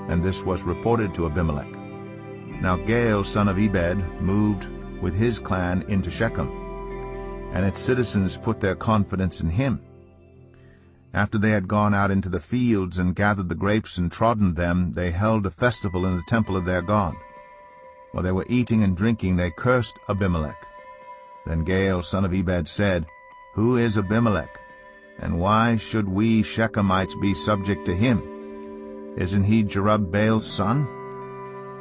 and this was reported to Abimelech. Now Gaal, son of Ebed, moved with his clan into Shechem, and its citizens put their confidence in him. After they had gone out into the fields and gathered the grapes and trodden them, they held a festival in the temple of their God. While they were eating and drinking, they cursed Abimelech. Then Gaal, son of Ebed, said, "Who is Abimelech, and why should we Shechemites be subject to him? Isn't he Jerubbaal's son?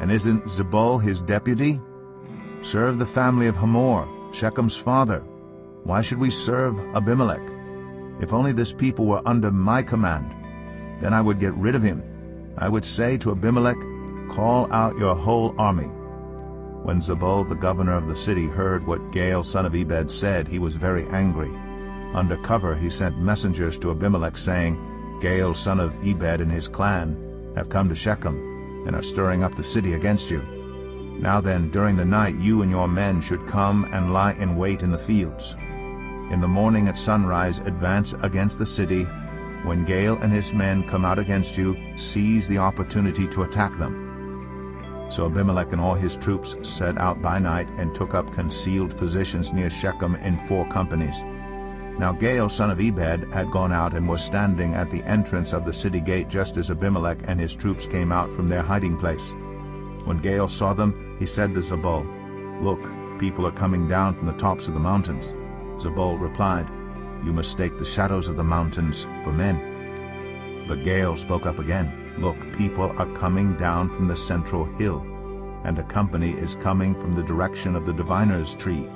And isn't Zebul his deputy? Serve the family of Hamor, Shechem's father. Why should we serve Abimelech? If only this people were under my command, then I would get rid of him. I would say to Abimelech, 'Call out your whole army.'" When Zebul, the governor of the city, heard what Gaal, son of Ebed, said, he was very angry. Under cover he sent messengers to Abimelech, saying, "Gaal, son of Ebed, and his clan have come to Shechem, and are stirring up the city against you. Now then, during the night you and your men should come and lie in wait in the fields. In the morning at sunrise advance against the city. When Gaal and his men come out against you, seize the opportunity to attack them." So Abimelech and all his troops set out by night and took up concealed positions near Shechem in 4 companies. Now Gaal, son of Ebed, had gone out and was standing at the entrance of the city gate just as Abimelech and his troops came out from their hiding place. When Gaal saw them, he said to Zebul, "Look, people are coming down from the tops of the mountains." Zebul replied, "You mistake the shadows of the mountains for men." But Gaal spoke up again, "Look, people are coming down from the central hill, and a company is coming from the direction of the diviner's tree."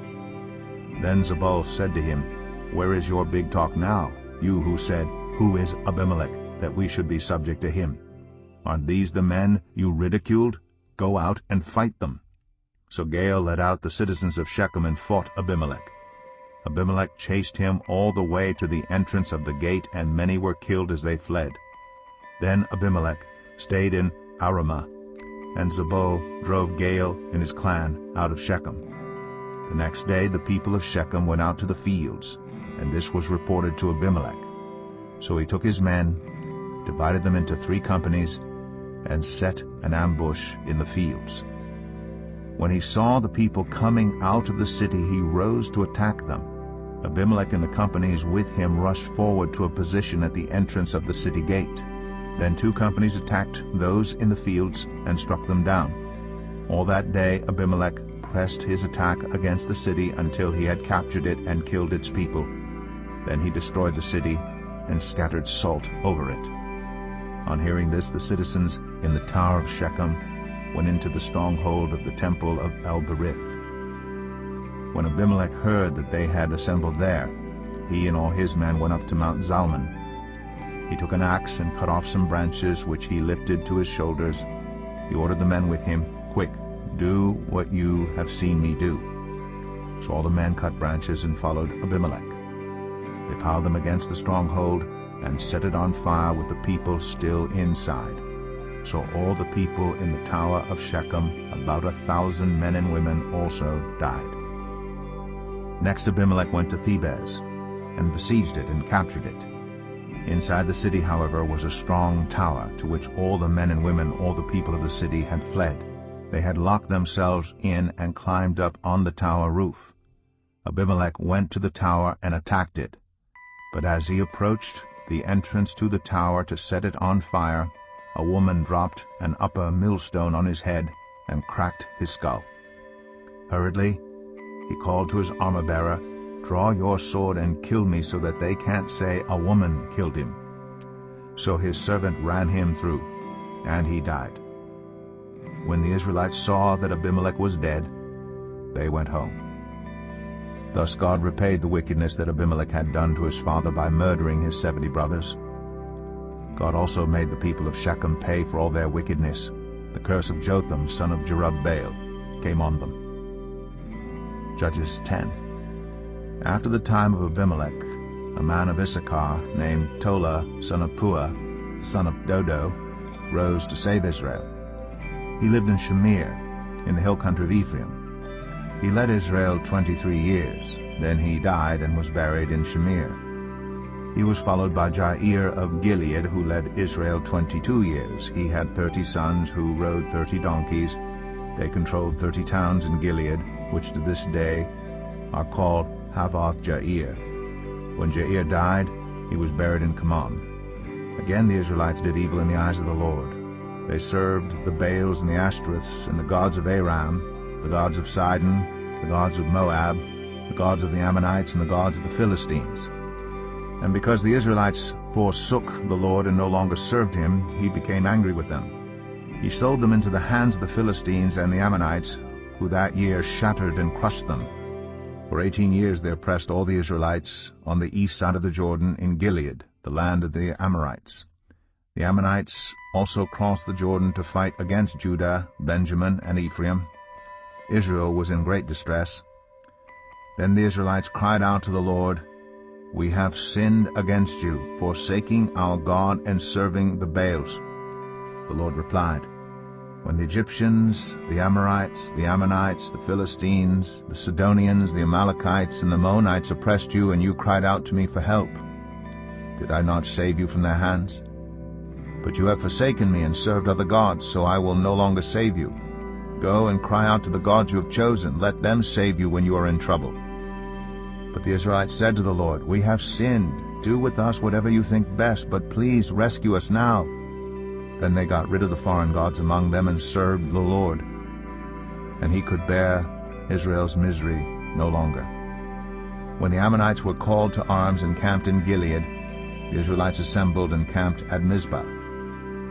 Then Zebul said to him, "Where is your big talk now, you who said, 'Who is Abimelech, that we should be subject to him?' Aren't these the men you ridiculed? Go out and fight them." So Gaal led out the citizens of Shechem and fought Abimelech. Abimelech chased him all the way to the entrance of the gate, and many were killed as they fled. Then Abimelech stayed in Arumah, and Zebul drove Gaal and his clan out of Shechem. The next day the people of Shechem went out to the fields, and this was reported to Abimelech. So he took his men, divided them into 3 companies, and set an ambush in the fields. When he saw the people coming out of the city, he rose to attack them. Abimelech and the companies with him rushed forward to a position at the entrance of the city gate. Then 2 companies attacked those in the fields and struck them down. All that day Abimelech pressed his attack against the city until he had captured it and killed its people. Then he destroyed the city and scattered salt over it. On hearing this, the citizens in the tower of Shechem went into the stronghold of the temple of El-Berith. When Abimelech heard that they had assembled there, he and all his men went up to Mount Zalmon. He took an axe and cut off some branches which he lifted to his shoulders. He ordered the men with him, "Quick, do what you have seen me do." So all the men cut branches and followed Abimelech. They piled them against the stronghold and set it on fire with the people still inside. So all the people in the tower of Shechem, about 1,000 men and women, also died. Next Abimelech went to Thebez and besieged it and captured it. Inside the city, however, was a strong tower, to which all the men and women, all the people of the city, had fled. They had locked themselves in and climbed up on the tower roof. Abimelech went to the tower and attacked it. But as he approached the entrance to the tower to set it on fire, a woman dropped an upper millstone on his head and cracked his skull. Hurriedly, he called to his armor-bearer, "Draw your sword and kill me so that they can't say a woman killed him." So his servant ran him through, and he died. When the Israelites saw that Abimelech was dead, they went home. Thus God repaid the wickedness that Abimelech had done to his father by murdering his 70 brothers. God also made the people of Shechem pay for all their wickedness. The curse of Jotham, son of Jerubbaal, came on them. Judges 10. After the time of Abimelech, a man of Issachar named Tola, son of Puah, the son of Dodo, rose to save Israel. He lived in Shamir, in the hill country of Ephraim. He led Israel 23 years. Then he died and was buried in Shamir. He was followed by Jair of Gilead, who led Israel 22 years. He had 30 sons who rode 30 donkeys. They controlled 30 towns in Gilead, which to this day are called Havoth-Jair. When Jair died, he was buried in Kamon. Again the Israelites did evil in the eyes of the Lord. They served the Baals and the Ashtoreths and the gods of Aram, the gods of Sidon, the gods of Moab, the gods of the Ammonites, and the gods of the Philistines. And because the Israelites forsook the Lord and no longer served him, he became angry with them. He sold them into the hands of the Philistines and the Ammonites, who that year shattered and crushed them. For 18 years they oppressed all the Israelites on the east side of the Jordan in Gilead, the land of the Amorites. The Ammonites also crossed the Jordan to fight against Judah, Benjamin, and Ephraim. Israel was in great distress. Then the Israelites cried out to the Lord, "We have sinned against you, forsaking our God and serving the Baals." The Lord replied, "When the Egyptians, the Amorites, the Ammonites, the Philistines, the Sidonians, the Amalekites, and the Moabites oppressed you, and you cried out to me for help, did I not save you from their hands? But you have forsaken me and served other gods, so I will no longer save you. Go and cry out to the gods you have chosen. Let them save you when you are in trouble." But the Israelites said to the Lord, "We have sinned. Do with us whatever you think best, but please rescue us now." Then they got rid of the foreign gods among them and served the Lord. And he could bear Israel's misery no longer. When the Ammonites were called to arms and camped in Gilead, the Israelites assembled and camped at Mizpah.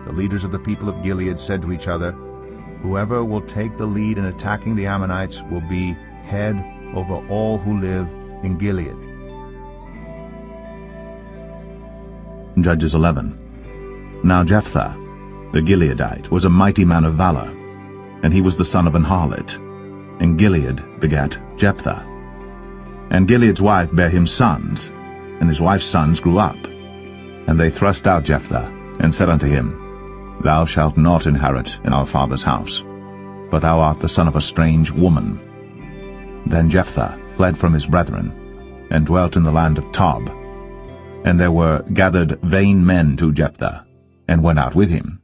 The leaders of the people of Gilead said to each other, "Whoever will take the lead in attacking the Ammonites will be head over all who live in Gilead." Judges 11. Now Jephthah, the Gileadite, was a mighty man of valor, and he was the son of an harlot. and Gilead begat Jephthah. And Gilead's wife bare him sons, and his wife's sons grew up. And they thrust out Jephthah, and said unto him, Thou shalt not inherit in our father's house, for thou art the son of a strange woman. Then Jephthah fled from his brethren, and dwelt in the land of Tob. And there were gathered vain men to Jephthah, and went out with him.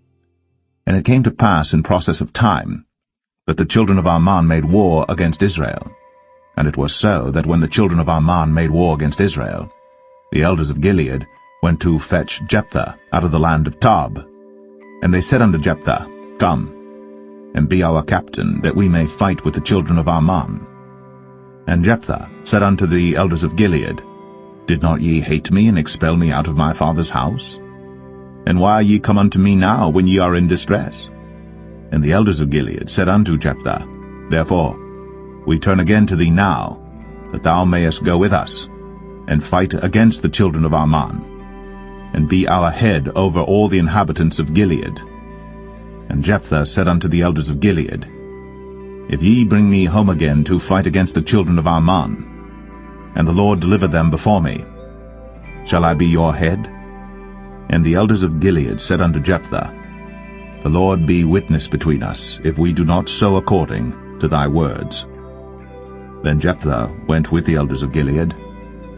And it came to pass in process of time, that the children of Ammon made war against Israel. And it was so, that when the children of Ammon made war against Israel, the elders of Gilead went to fetch Jephthah out of the land of Tob. And they said unto Jephthah, Come, and be our captain, that we may fight with the children of Ammon. And Jephthah said unto the elders of Gilead, Did not ye hate me, and expel me out of my father's house? And why are ye come unto me now, when ye are in distress? And the elders of Gilead said unto Jephthah, Therefore we turn again to thee now, that thou mayest go with us, and fight against the children of Ammon, and be our head over all the inhabitants of Gilead. And Jephthah said unto the elders of Gilead, If ye bring me home again to fight against the children of Ammon, and the Lord deliver them before me, shall I be your head? And the elders of Gilead said unto Jephthah, The Lord be witness between us, if we do not so according to thy words. Then Jephthah went with the elders of Gilead,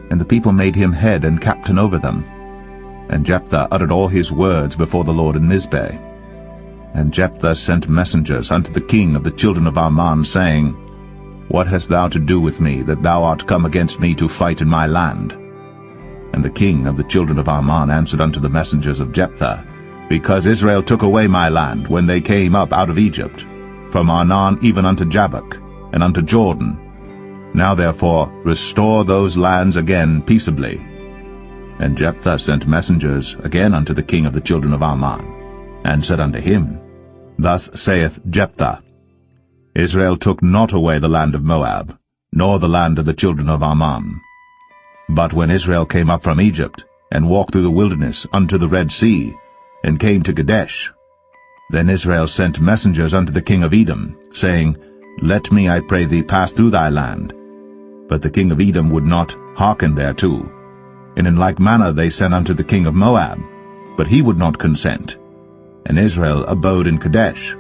and the people made him head and captain over them. And Jephthah uttered all his words before the Lord in Mizpeh. And Jephthah sent messengers unto the king of the children of Ammon, saying, What hast thou to do with me, that thou art come against me to fight in my land? And the king of the children of Ammon answered unto the messengers of Jephthah, Because Israel took away my land when they came up out of Egypt, from Arnon even unto Jabbok, and unto Jordan. Now therefore restore those lands again peaceably. And Jephthah sent messengers again unto the king of the children of Ammon, and said unto him, Thus saith Jephthah, Israel took not away the land of Moab, nor the land of the children of Ammon. But when Israel came up from Egypt, and walked through the wilderness unto the Red Sea, and came to Kadesh, then Israel sent messengers unto the king of Edom, saying, Let me, I pray thee, pass through thy land. But the king of Edom would not hearken thereto. And in like manner they sent unto the king of Moab, but he would not consent. And Israel abode in Kadesh.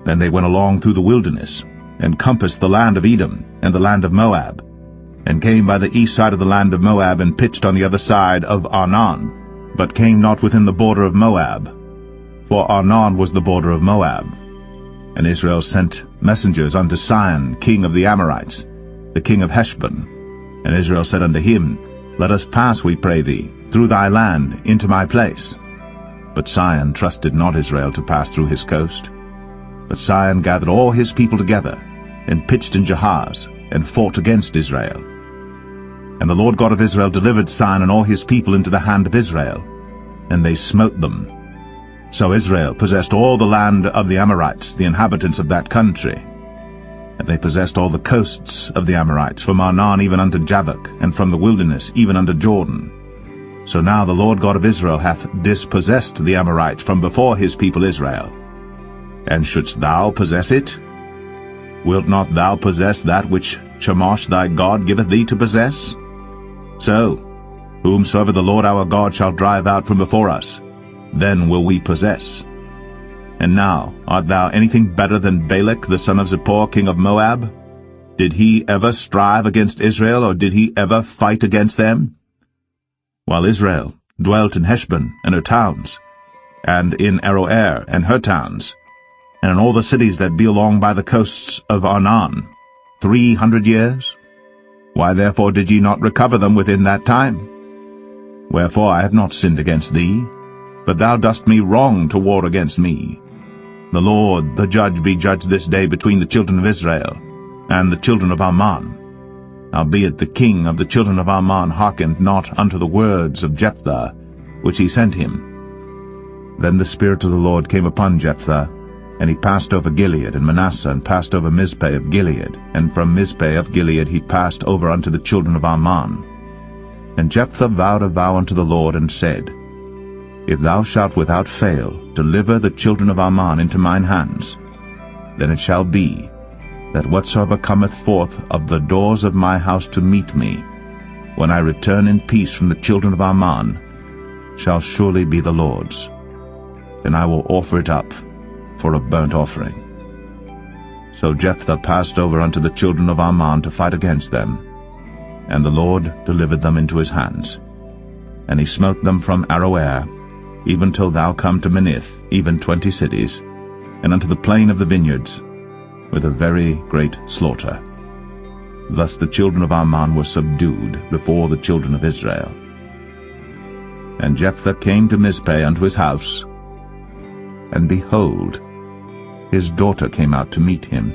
Then they went along through the wilderness, and compassed the land of Edom and the land of Moab, and came by the east side of the land of Moab, and pitched on the other side of Arnon, but came not within the border of Moab, for Arnon was the border of Moab. And Israel sent messengers unto Sihon, king of the Amorites, the king of Heshbon. And Israel said unto him, Let us pass, we pray thee, through thy land into my place. But Sihon trusted not Israel to pass through his coast. But Sihon gathered all his people together, and pitched in Jahaz, and fought against Israel. And the Lord God of Israel delivered Sihon and all his people into the hand of Israel, and they smote them. So Israel possessed all the land of the Amorites, the inhabitants of that country. And they possessed all the coasts of the Amorites, from Arnon even unto Jabbok, and from the wilderness even unto Jordan. So now the Lord God of Israel hath dispossessed the Amorites from before his people Israel. And shouldst thou possess it? Wilt not thou possess that which Chemosh thy God giveth thee to possess? So, whomsoever the Lord our God shall drive out from before us, then will we possess. And now, art thou anything better than Balak the son of Zippor, king of Moab? Did he ever strive against Israel, or did he ever fight against them? While Israel dwelt in Heshbon and her towns, and in Aroer and her towns, and in all the cities that be along by the coasts of Arnon, 300 years? Why therefore did ye not recover them within that time? Wherefore I have not sinned against thee, but thou dost me wrong to war against me. The Lord, the judge, be judged this day between the children of Israel and the children of Ammon. Howbeit the king of the children of Ammon hearkened not unto the words of Jephthah, which he sent him. Then the Spirit of the Lord came upon Jephthah, and he passed over Gilead and Manasseh, and passed over Mizpeh of Gilead, and from Mizpeh of Gilead he passed over unto the children of Ammon. And Jephthah vowed a vow unto the Lord, and said, If thou shalt without fail deliver the children of Ammon into mine hands, then it shall be, that whatsoever cometh forth of the doors of my house to meet me, when I return in peace from the children of Ammon, shall surely be the Lord's, and I will offer it up for a burnt offering. So Jephthah passed over unto the children of Ammon to fight against them, and the Lord delivered them into his hands. And he smote them from Aroer, even till thou come to Minnith, even 20 cities, and unto the plain of the vineyards, with a very great slaughter. Thus the children of Ammon were subdued before the children of Israel. And Jephthah came to Mizpeh unto his house, and behold, his daughter came out to meet him,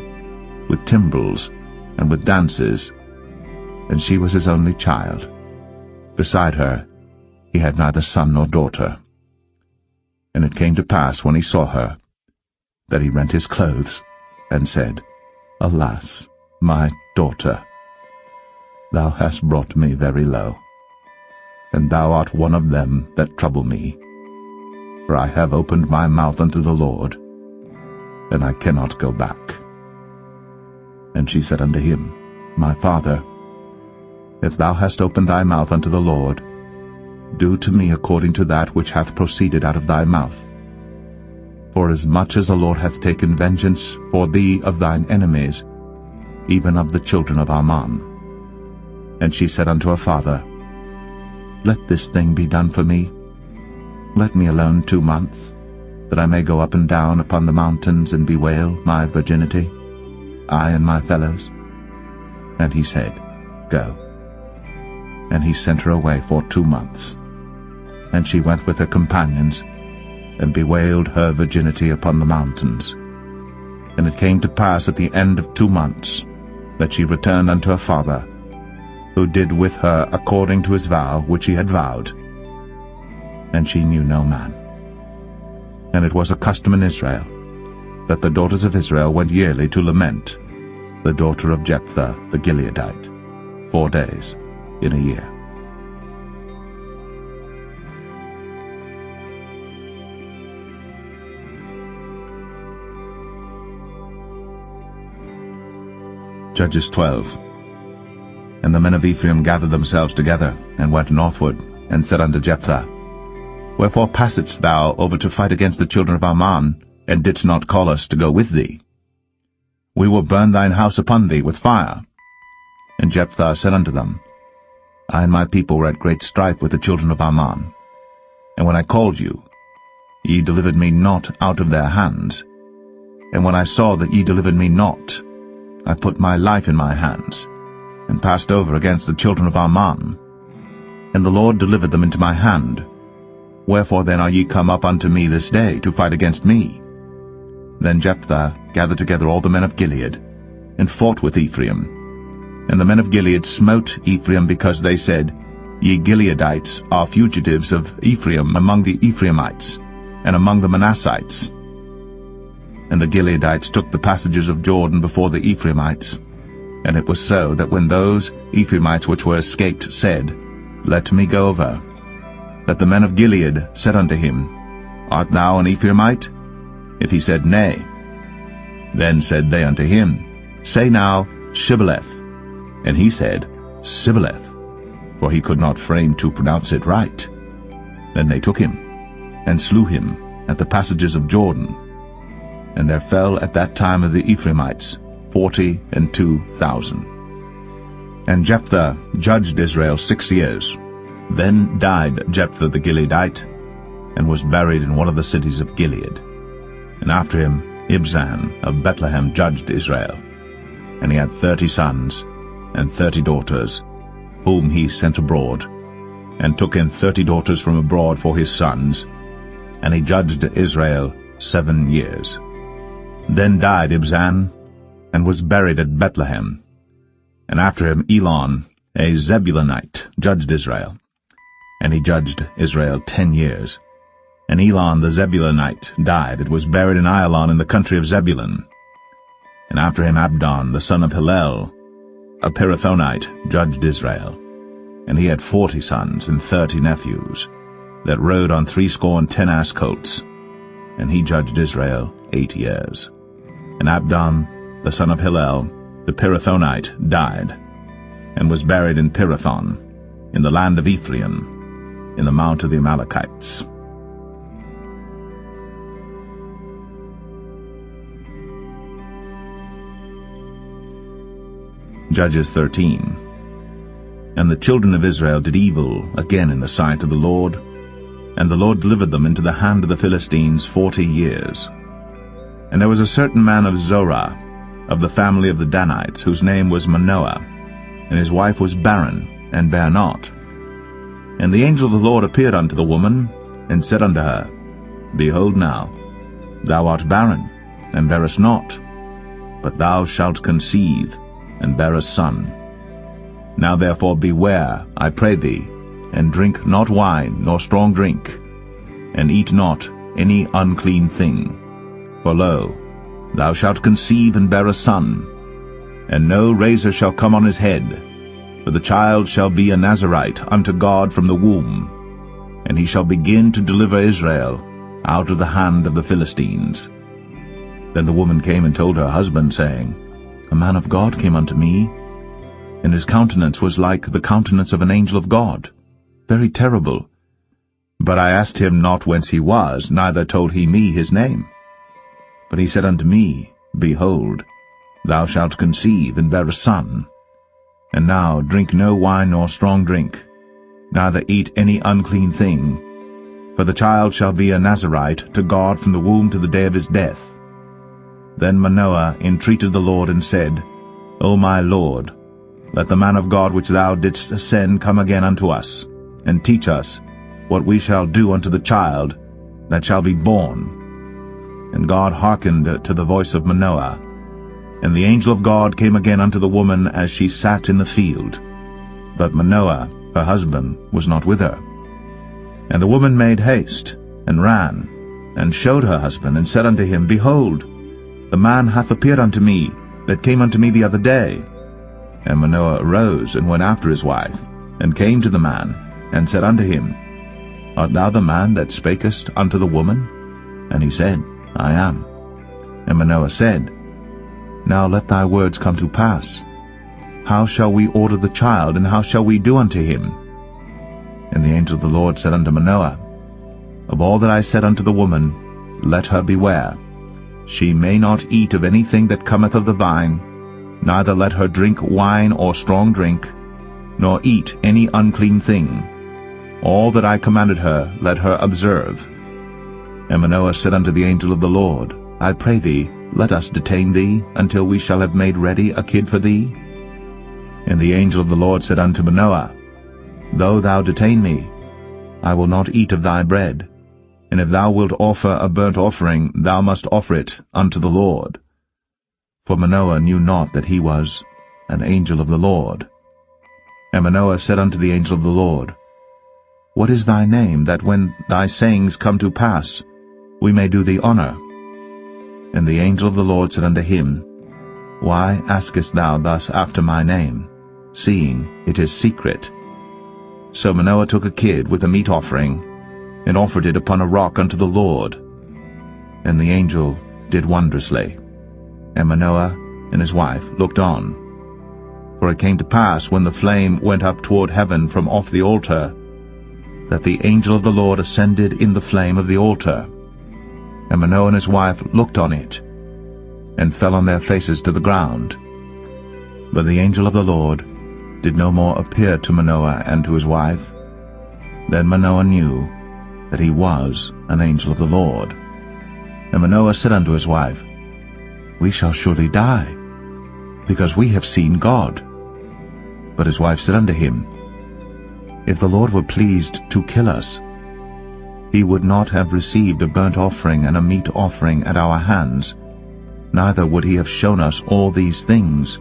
with timbrels and with dances, and she was his only child. Beside her he had neither son nor daughter. And it came to pass, when he saw her, that he rent his clothes, and said, Alas, my daughter, thou hast brought me very low, and thou art one of them that trouble me. For I have opened my mouth unto the Lord, and I cannot go back. And she said unto him, My father, if thou hast opened thy mouth unto the Lord, do to me according to that which hath proceeded out of thy mouth. For as much as the Lord hath taken vengeance for thee of thine enemies, even of the children of Ammon. And she said unto her father, Let this thing be done for me. Let me alone 2 months, that I may go up and down upon the mountains and bewail my virginity, I and my fellows. And he said, Go. And he sent her away for 2 months. And she went with her companions, and bewailed her virginity upon the mountains. And it came to pass at the end of 2 months, that she returned unto her father, who did with her according to his vow which he had vowed. And she knew no man. And it was a custom in Israel, that the daughters of Israel went yearly to lament the daughter of Jephthah the Gileadite, 4 days in a year. Judges 12. And the men of Ephraim gathered themselves together, and went northward, and said unto Jephthah, Wherefore passedst thou over to fight against the children of Ammon, and didst not call us to go with thee? We will burn thine house upon thee with fire. And Jephthah said unto them, I and my people were at great strife with the children of Ammon. And when I called you, ye delivered me not out of their hands. And when I saw that ye delivered me not, I put my life in my hands, and passed over against the children of Ammon. And the Lord delivered them into my hand. Wherefore then are ye come up unto me this day to fight against me? Then Jephthah gathered together all the men of Gilead, and fought with Ephraim. And the men of Gilead smote Ephraim, because they said, Ye Gileadites are fugitives of Ephraim among the Ephraimites, and among the Manassites. And the Gileadites took the passages of Jordan before the Ephraimites. And it was so, that when those Ephraimites which were escaped said, Let me go over, that the men of Gilead said unto him, Art thou an Ephraimite? If he said, Nay. Then said they unto him, Say now, Shibboleth. And he said, Sibboleth, for he could not frame to pronounce it right. Then they took him, and slew him at the passages of Jordan. And there fell at that time of the Ephraimites 42,000. And Jephthah judged Israel 6 years. Then died Jephthah the Gileadite, and was buried in one of the cities of Gilead. And after him Ibzan of Bethlehem judged Israel. And he had 30 sons and 30 daughters, whom he sent abroad, and took in 30 daughters from abroad for his sons. And he judged Israel 7 years. Then died Ibzan, and was buried at Bethlehem. And after him Elon, a Zebulunite, judged Israel. And he judged Israel 10 years. And Elon the Zebulunite died, and was buried in Ailon in the country of Zebulun. And after him Abdon the son of Hillel, a Pirathonite, judged Israel. And he had 40 sons and 30 nephews, that rode on 70 ass colts. And he judged Israel 8 years. And Abdon the son of Hillel, the Pirathonite, died, and was buried in Pirathon, in the land of Ephraim, in the mount of the Amalekites. Judges 13. And the children of Israel did evil again in the sight of the Lord, and the Lord delivered them into the hand of the Philistines 40 years. And there was a certain man of Zorah, of the family of the Danites, whose name was Manoah, and his wife was barren, and bare not. And the angel of the Lord appeared unto the woman, and said unto her, Behold now, thou art barren, and bearest not, but thou shalt conceive, and bear a son. Now therefore beware, I pray thee, and drink not wine nor strong drink, and eat not any unclean thing. For lo, thou shalt conceive and bear a son, and no razor shall come on his head, for the child shall be a Nazarite unto God from the womb, and he shall begin to deliver Israel out of the hand of the Philistines. Then the woman came and told her husband, saying, A man of God came unto me, and his countenance was like the countenance of an angel of God, very terrible. But I asked him not whence he was, neither told he me his name. But he said unto me, Behold, thou shalt conceive and bear a son. And now drink no wine nor strong drink, neither eat any unclean thing, for the child shall be a Nazarite to God from the womb to the day of his death. Then Manoah entreated the Lord, and said, O my Lord, let the man of God which thou didst send come again unto us, and teach us what we shall do unto the child that shall be born. And God hearkened to the voice of Manoah. And the angel of God came again unto the woman as she sat in the field. But Manoah, her husband, was not with her. And the woman made haste, and ran, and showed her husband, and said unto him, Behold, the man hath appeared unto me, that came unto me the other day. And Manoah arose, and went after his wife, and came to the man, and said unto him, Art thou the man that spakest unto the woman? And he said, I am. And Manoah said, Now let thy words come to pass. How shall we order the child, and how shall we do unto him? And the angel of the Lord said unto Manoah, Of all that I said unto the woman, let her beware. She may not eat of anything that cometh of the vine, neither let her drink wine or strong drink, nor eat any unclean thing. All that I commanded her let her observe. And Manoah said unto the angel of the Lord, I pray thee, let us detain thee until we shall have made ready a kid for thee. And the angel of the Lord said unto Manoah, Though thou detain me, I will not eat of thy bread. And if thou wilt offer a burnt offering, thou must offer it unto the Lord. For Manoah knew not that he was an angel of the Lord. And Manoah said unto the angel of the Lord, What is thy name, that when thy sayings come to pass, we may do thee honor? And the angel of the Lord said unto him, Why askest thou thus after my name, seeing it is secret? So Manoah took a kid with a meat offering, and offered it upon a rock unto the Lord. And the angel did wondrously. And Manoah and his wife looked on. For it came to pass, when the flame went up toward heaven from off the altar, that the angel of the Lord ascended in the flame of the altar. And Manoah and his wife looked on it, and fell on their faces to the ground. But the angel of the Lord did no more appear to Manoah and to his wife. Then Manoah knew that he was an angel of the Lord. And Manoah said unto his wife, We shall surely die, because we have seen God. But his wife said unto him, If the Lord were pleased to kill us, he would not have received a burnt offering and a meat offering at our hands, neither would he have shown us all these things,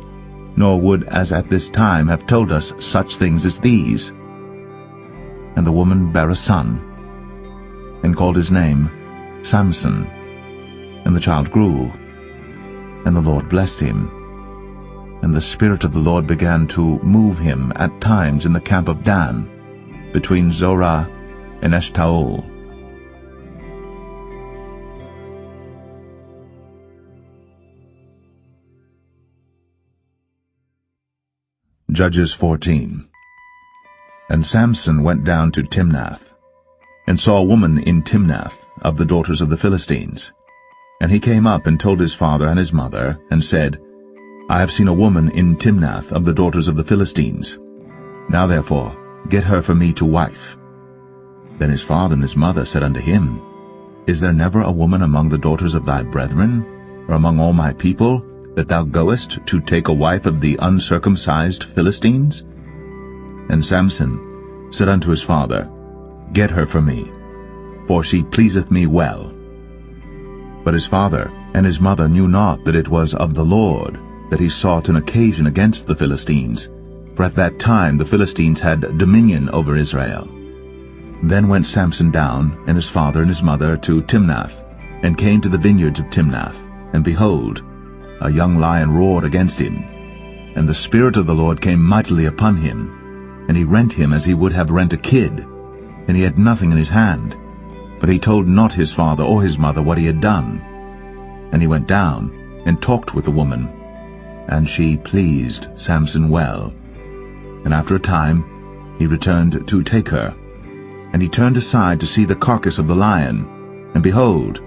nor would as at this time have told us such things as these. And the woman bare a son, and called his name Samson. And the child grew, and the Lord blessed him. And the Spirit of the Lord began to move him at times in the camp of Dan, between Zorah and Eshtaol. Judges 14. And Samson went down to Timnath, and saw a woman in Timnath of the daughters of the Philistines. And he came up and told his father and his mother, and said, I have seen a woman in Timnath of the daughters of the Philistines. Now therefore, get her for me to wife. Then his father and his mother said unto him, Is there never a woman among the daughters of thy brethren, or among all my people, that thou goest to take a wife of the uncircumcised Philistines? And Samson said unto his father, Get her for me, for she pleaseth me well. But his father and his mother knew not that it was of the Lord that he sought an occasion against the Philistines, for at that time the Philistines had dominion over Israel. Then went Samson down, and his father and his mother, to Timnath, and came to the vineyards of Timnath. And behold, a young lion roared against him. And the Spirit of the Lord came mightily upon him, and he rent him as he would have rent a kid, and he had nothing in his hand. But he told not his father or his mother what he had done. And he went down, and talked with the woman, and she pleased Samson well. And after a time he returned to take her. And he turned aside to see the carcass of the lion, and behold,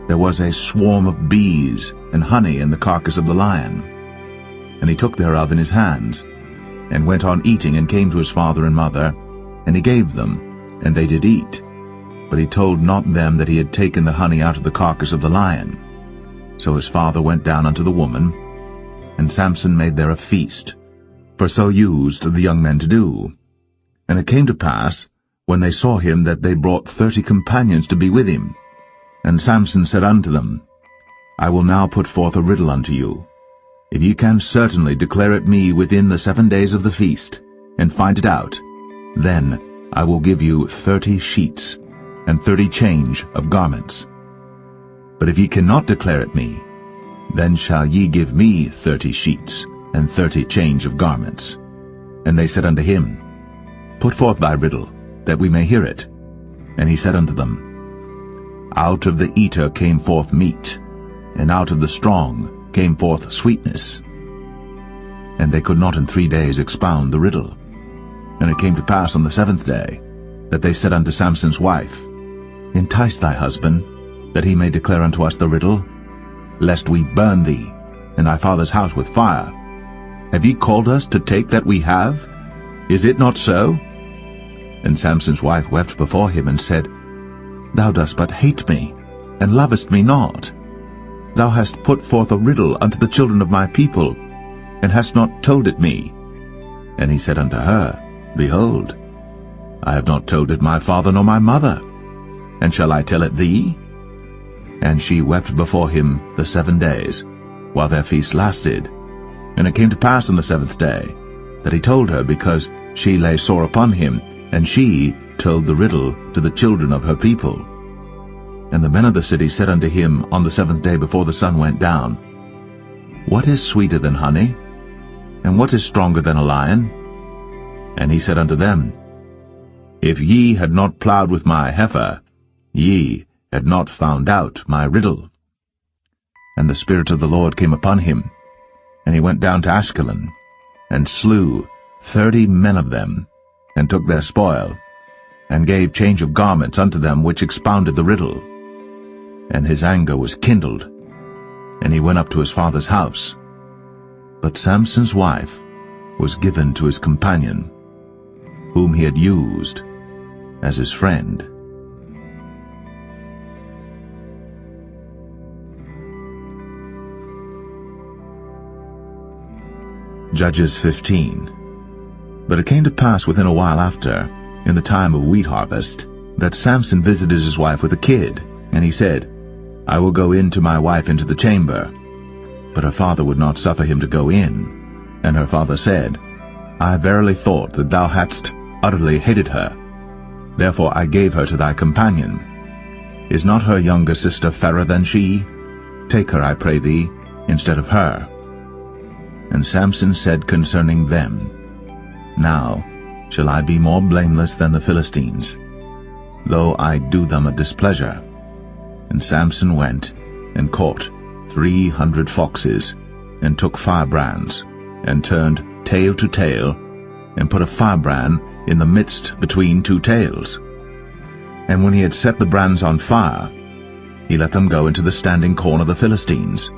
there was a swarm of bees and honey in the carcass of the lion. And he took thereof in his hands, and went on eating, and came to his father and mother, and he gave them, and they did eat. But he told not them that he had taken the honey out of the carcass of the lion. So his father went down unto the woman, and Samson made there a feast, for so used the young men to do. And it came to pass, when they saw him, that they brought 30 companions to be with him. And Samson said unto them, I will now put forth a riddle unto you. If ye can certainly declare it me within the 7 days of the feast, and find it out, then I will give you 30 sheets, and 30 change of garments. But if ye cannot declare it me, then shall ye give me 30 sheets, and 30 change of garments. And they said unto him, Put forth thy riddle, that we may hear it. And he said unto them, Out of the eater came forth meat, and out of the strong came forth sweetness. And they could not in 3 days expound the riddle. And it came to pass on the 7th day, that they said unto Samson's wife, Entice thy husband, that he may declare unto us the riddle, lest we burn thee, and thy father's house with fire. Have ye called us to take that we have? Is it not so? And Samson's wife wept before him, and said, Thou dost but hate me, and lovest me not. Thou hast put forth a riddle unto the children of my people, and hast not told it me. And he said unto her, Behold, I have not told it my father nor my mother, and shall I tell it thee? And she wept before him the 7 days, while their feast lasted. And it came to pass on the 7th day, that he told her, because she lay sore upon him, and she told the riddle to the children of her people. And the men of the city said unto him on the 7th day before the sun went down, What is sweeter than honey? And what is stronger than a lion? And he said unto them, If ye had not plowed with my heifer, ye had not found out my riddle. And the Spirit of the Lord came upon him, and he went down to Ashkelon, and slew 30 men of them, and took their spoil, and gave change of garments unto them which expounded the riddle. And his anger was kindled, and he went up to his father's house. But Samson's wife was given to his companion, whom he had used as his friend. Judges 15. But it came to pass within a while after, in the time of wheat harvest, that Samson visited his wife with a kid, and he said, I will go in to my wife into the chamber. But her father would not suffer him to go in. And her father said, I verily thought that thou hadst utterly hated her. Therefore I gave her to thy companion. Is not her younger sister fairer than she? Take her, I pray thee, instead of her. And Samson said concerning them, Now shall I be more blameless than the Philistines, though I do them a displeasure. And Samson went and caught 300 foxes, and took firebrands, and turned tail to tail, and put a firebrand in the midst between two tails. And when he had set the brands on fire, he let them go into the standing corn of the Philistines,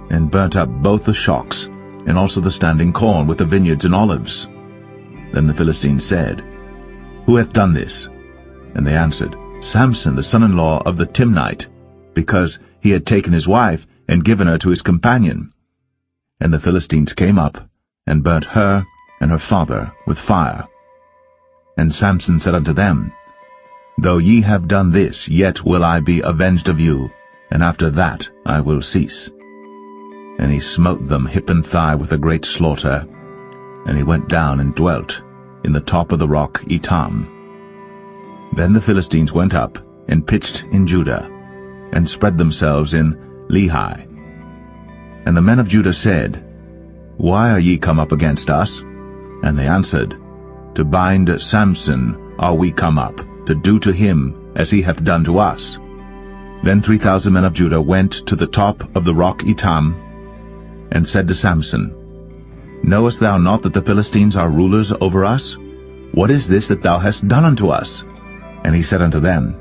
and burnt up both the shocks, and also the standing corn with the vineyards and olives. Then the Philistines said, Who hath done this? And they answered, Samson, the son-in-law of the Timnite, because he had taken his wife and given her to his companion. And the Philistines came up, and burnt her and her father with fire. And Samson said unto them, Though ye have done this, yet will I be avenged of you, and after that I will cease. And he smote them hip and thigh with a great slaughter, and he went down and dwelt in the top of the rock Etam. Then the Philistines went up and pitched in Judah, and spread themselves in Lehi. And the men of Judah said, Why are ye come up against us? And they answered, To bind Samson are we come up, to do to him as he hath done to us. Then 3,000 men of Judah went to the top of the rock Etam, and said to Samson, Knowest thou not that the Philistines are rulers over us? What is this that thou hast done unto us? And he said unto them,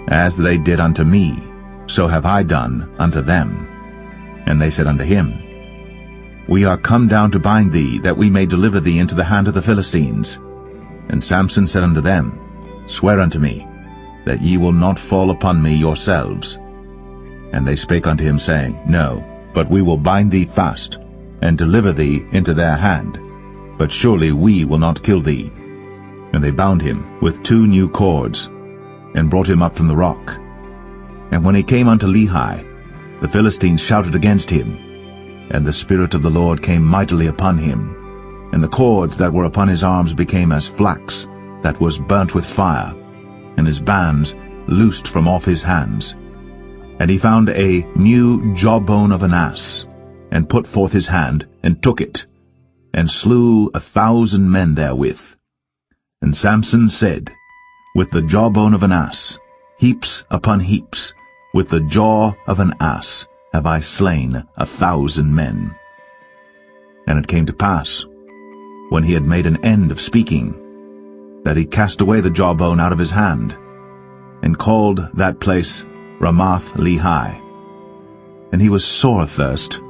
As they did unto me, so have I done unto them. And they said unto him, We are come down to bind thee, that we may deliver thee into the hand of the Philistines. And Samson said unto them, Swear unto me, that ye will not fall upon me yourselves. And they spake unto him, saying, No, but we will bind thee fast, and deliver thee into their hand. But surely we will not kill thee. And they bound him with 2 new cords, and brought him up from the rock. And when he came unto Lehi, the Philistines shouted against him, and the Spirit of the Lord came mightily upon him, and the cords that were upon his arms became as flax that was burnt with fire, and his bands loosed from off his hands. And he found a new jawbone of an ass, and put forth his hand, and took it, and slew 1,000 men therewith. And Samson said, With the jawbone of an ass, heaps upon heaps, with the jaw of an ass have I slain 1,000 men. And it came to pass, when he had made an end of speaking, that he cast away the jawbone out of his hand, and called that place Ramath Lehi. And he was sore athirst,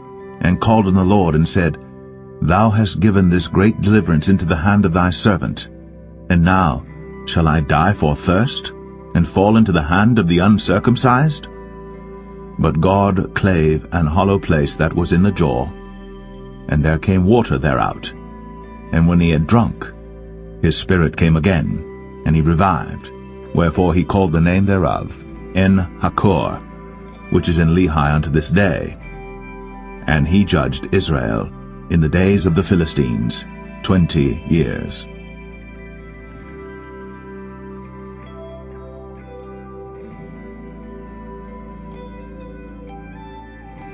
and called on the Lord, and said, Thou hast given this great deliverance into the hand of thy servant, and now shall I die for thirst, and fall into the hand of the uncircumcised? But God clave an hollow place that was in the jaw, and there came water thereout. And when he had drunk, his spirit came again, and he revived. Wherefore he called the name thereof En-Hakkore, which is in Lehi unto this day. And he judged Israel in the days of the Philistines 20 years.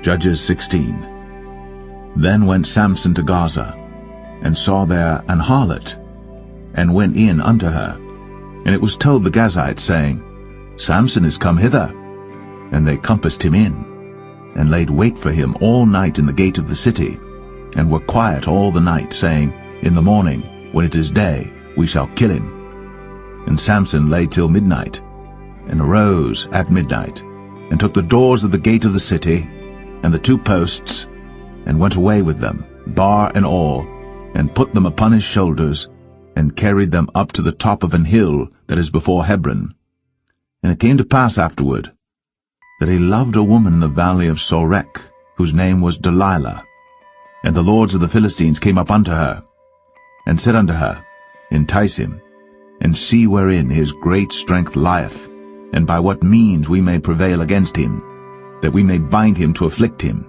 Judges 16. Then went Samson to Gaza, and saw there an harlot, and went in unto her. And it was told the Gazites, saying, Samson is come hither. And they compassed him in, and laid wait for him all night in the gate of the city, and were quiet all the night, saying, In the morning, when it is day, we shall kill him. And Samson lay till midnight, and arose at midnight, and took the doors of the gate of the city, and the 2 posts, and went away with them, bar and all, and put them upon his shoulders, and carried them up to the top of an hill that is before Hebron. And it came to pass afterward, that he loved a woman in the valley of Sorek, whose name was Delilah. And the lords of the Philistines came up unto her, and said unto her, Entice him, and see wherein his great strength lieth, and by what means we may prevail against him, that we may bind him to afflict him.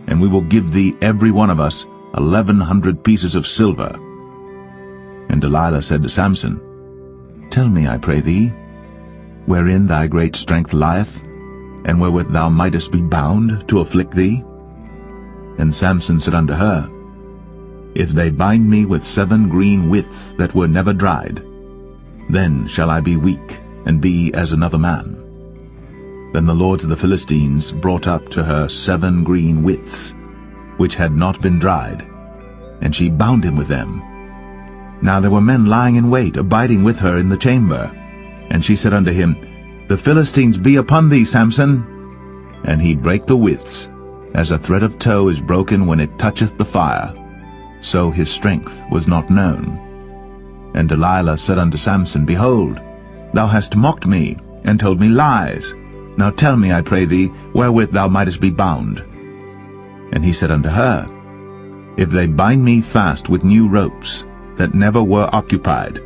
And we will give thee every one of us 1,100 pieces of silver. And Delilah said to Samson, Tell me, I pray thee, wherein thy great strength lieth, and wherewith thou mightest be bound to afflict thee? And Samson said unto her, If they bind me with 7 green withs that were never dried, then shall I be weak, and be as another man. Then the lords of the Philistines brought up to her 7 green withs, which had not been dried, and she bound him with them. Now there were men lying in wait, abiding with her in the chamber. And she said unto him, The Philistines be upon thee, Samson. And he brake the withs, as a thread of tow is broken when it toucheth the fire. So his strength was not known. And Delilah said unto Samson, Behold, thou hast mocked me, and told me lies. Now tell me, I pray thee, wherewith thou mightest be bound. And he said unto her, If they bind me fast with new ropes, that never were occupied,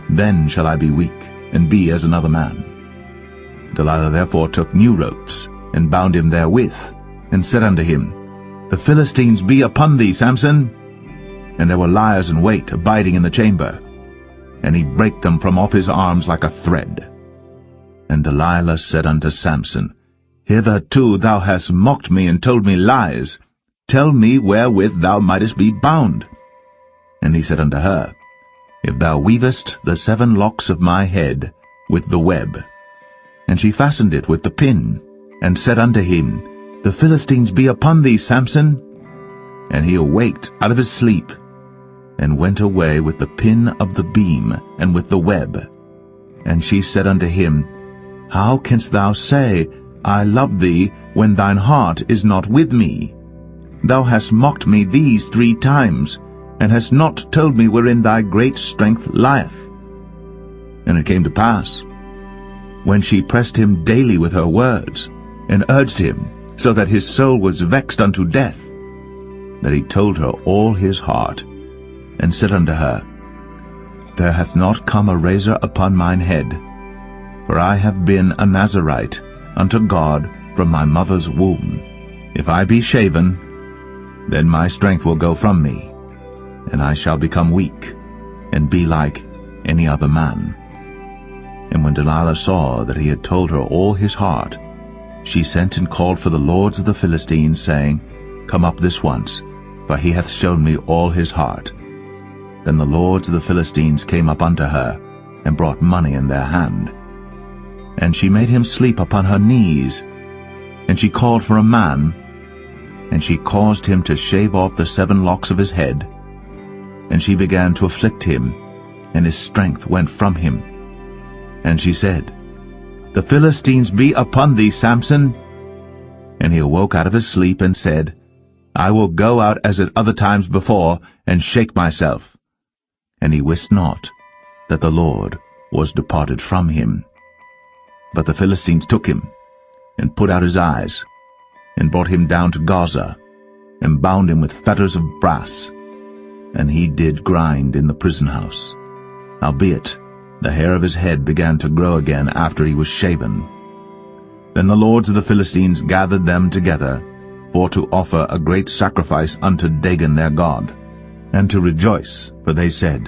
then shall I be weak, and be as another man. Delilah therefore took new ropes, and bound him therewith, and said unto him, The Philistines be upon thee, Samson. And there were liers in wait, abiding in the chamber. And he brake them from off his arms like a thread. And Delilah said unto Samson, Hitherto thou hast mocked me, and told me lies. Tell me wherewith thou mightest be bound. And he said unto her, If thou weavest the 7 locks of my head with the web. And she fastened it with the pin, and said unto him, The Philistines be upon thee, Samson. And he awaked out of his sleep, and went away with the pin of the beam, and with the web. And she said unto him, How canst thou say, I love thee, when thine heart is not with me? Thou hast mocked me these 3 times, and hast not told me wherein thy great strength lieth. And it came to pass, when she pressed him daily with her words, and urged him, so that his soul was vexed unto death, that he told her all his heart, and said unto her, There hath not come a razor upon mine head, for I have been a Nazarite unto God from my mother's womb. If I be shaven, then my strength will go from me, and I shall become weak, and be like any other man. And when Delilah saw that he had told her all his heart, she sent and called for the lords of the Philistines, saying, Come up this once, for he hath shown me all his heart. Then the lords of the Philistines came up unto her, and brought money in their hand. And she made him sleep upon her knees, and she called for a man, and she caused him to shave off the 7 locks of his head. And she began to afflict him, and his strength went from him. And she said, The Philistines be upon thee, Samson. And he awoke out of his sleep, and said, I will go out as at other times before, and shake myself. And he wist not that the Lord was departed from him. But the Philistines took him, and put out his eyes, and brought him down to Gaza, and bound him with fetters of brass. And he did grind in the prison house. Howbeit, the hair of his head began to grow again after he was shaven. Then the lords of the Philistines gathered them together, for to offer a great sacrifice unto Dagon their god, and to rejoice, for they said,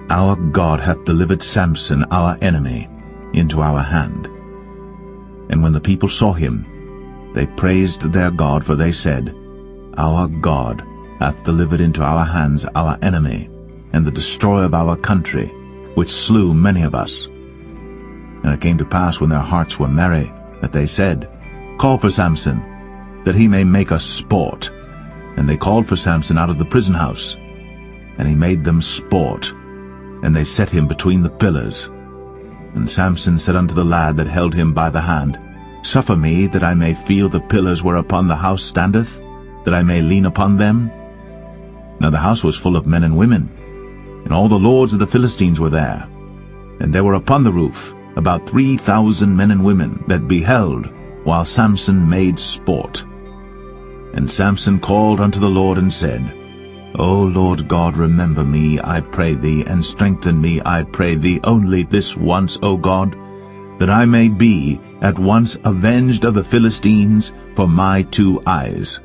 Our God hath delivered Samson our enemy into our hand. And when the people saw him, they praised their God, for they said, Our God hath delivered into our hands our enemy, and the destroyer of our country, which slew many of us. And it came to pass, when their hearts were merry, that they said, Call for Samson, that he may make us sport. And they called for Samson out of the prison house. And he made them sport, and they set him between the pillars. And Samson said unto the lad that held him by the hand, Suffer me, that I may feel the pillars whereupon the house standeth, that I may lean upon them. Now the house was full of men and women, and all the lords of the Philistines were there. And there were upon the roof about 3,000 men and women that beheld while Samson made sport. And Samson called unto the Lord, and said, O Lord God, remember me, I pray thee, and strengthen me, I pray thee, only this once, O God, that I may be at once avenged of the Philistines for my 2 eyes.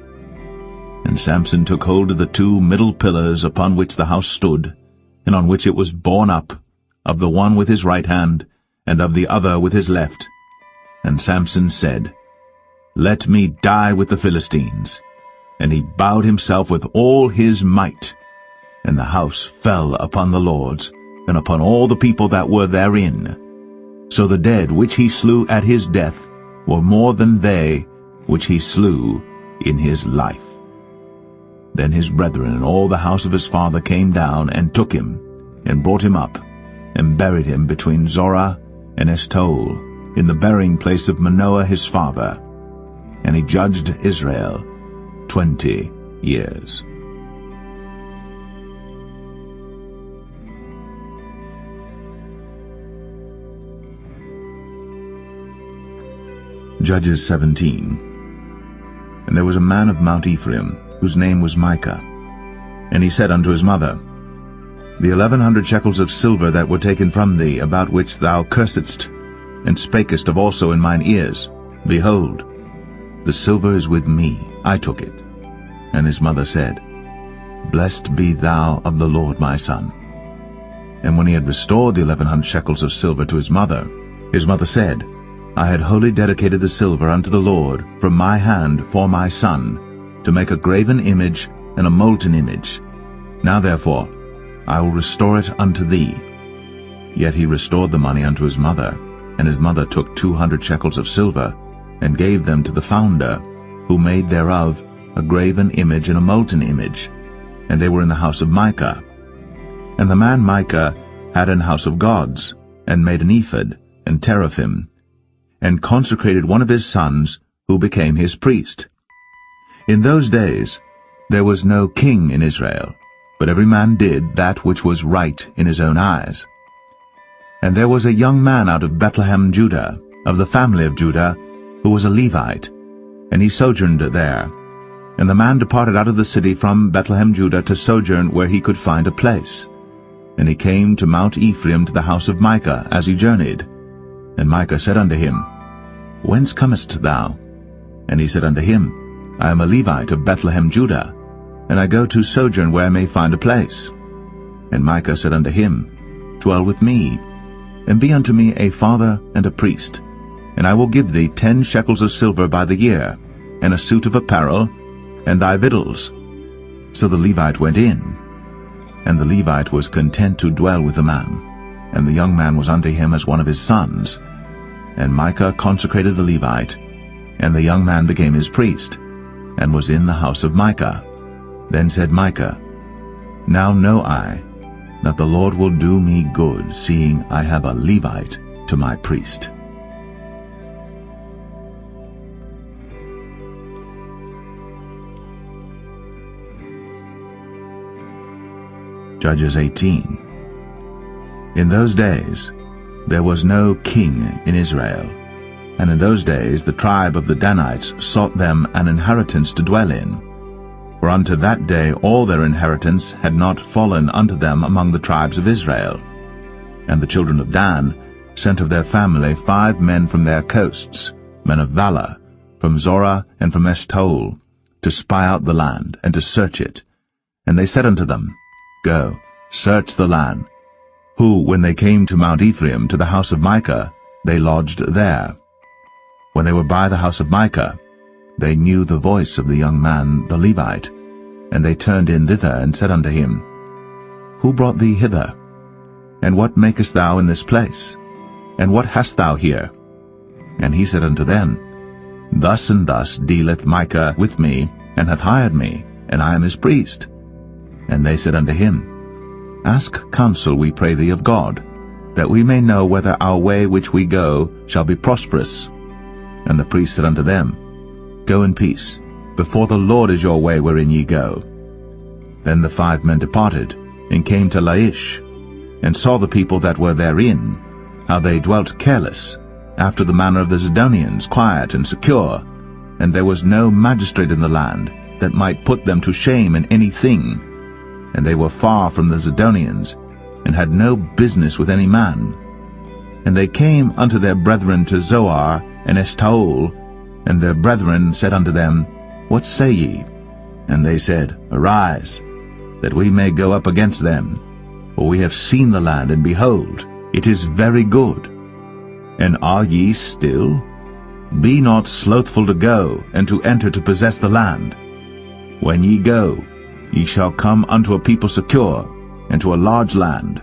And Samson took hold of the 2 middle pillars upon which the house stood, and on which it was borne up, of the one with his right hand, and of the other with his left. And Samson said, Let me die with the Philistines. And he bowed himself with all his might. And the house fell upon the lords, and upon all the people that were therein. So the dead which he slew at his death were more than they which he slew in his life. Then his brethren and all the house of his father came down and took him, and brought him up, and buried him between Zorah and Eshtaol, in the burying place of Manoah his father. And he judged Israel 20 years. Judges 17. And there was a man of Mount Ephraim, whose name was Micah. And he said unto his mother, The 1100 shekels of silver that were taken from thee, about which thou cursedst, and spakest of also in mine ears, behold, the silver is with me, I took it. And his mother said, Blessed be thou of the Lord, my son. And when he had restored the 1100 shekels of silver to his mother said, I had wholly dedicated the silver unto the Lord from my hand for my son, to make a graven image and a molten image. Now therefore I will restore it unto thee. Yet he restored the money unto his mother, and his mother took 200 shekels of silver, and gave them to the founder, who made thereof a graven image and a molten image, and they were in the house of Micah. And the man Micah had an house of gods, and made an ephod, and teraphim, and consecrated one of his sons, who became his priest. In those days there was no king in Israel, but every man did that which was right in his own eyes. And there was a young man out of Bethlehem, Judah, of the family of Judah, who was a Levite, and he sojourned there. And the man departed out of the city from Bethlehem, Judah, to sojourn where he could find a place. And he came to Mount Ephraim, to the house of Micah, as he journeyed. And Micah said unto him, Whence comest thou? And he said unto him, I am a Levite of Bethlehem, Judah, and I go to sojourn where I may find a place. And Micah said unto him, Dwell with me, and be unto me a father and a priest, and I will give thee 10 shekels of silver by the year, and a suit of apparel, and thy victuals. So the Levite went in, and the Levite was content to dwell with the man, and the young man was unto him as one of his sons. And Micah consecrated the Levite, and the young man became his priest, and was in the house of Micah. Then said Micah, Now know I that the Lord will do me good, seeing I have a Levite to my priest. Judges 18. In those days there was no king in Israel, and in those days the tribe of the Danites sought them an inheritance to dwell in. For unto that day all their inheritance had not fallen unto them among the tribes of Israel. And the children of Dan sent of their family 5 men from their coasts, men of valor, from Zorah and from Eshtaol, to spy out the land, and to search it. And they said unto them, Go, search the land. Who, when they came to Mount Ephraim, to the house of Micah, they lodged there. When they were by the house of Micah, they knew the voice of the young man the Levite, and they turned in thither, and said unto him, Who brought thee hither? And what makest thou in this place? And what hast thou here? And he said unto them, Thus and thus dealeth Micah with me, and hath hired me, and I am his priest. And they said unto him, Ask counsel, we pray thee, of God, that we may know whether our way which we go shall be prosperous. And the priest said unto them, Go in peace. Before the Lord is your way wherein ye go. Then the 5 men departed, and came to Laish, and saw the people that were therein, how they dwelt careless, after the manner of the Zidonians, quiet and secure, and there was no magistrate in the land that might put them to shame in any thing. And they were far from the Zidonians, and had no business with any man. And they came unto their brethren to Zoar and Eshtaol, and their brethren said unto them, What say ye? And they said, Arise, that we may go up against them. For we have seen the land, and behold, it is very good. And are ye still? Be not slothful to go, and to enter to possess the land. When ye go, ye shall come unto a people secure, and to a large land.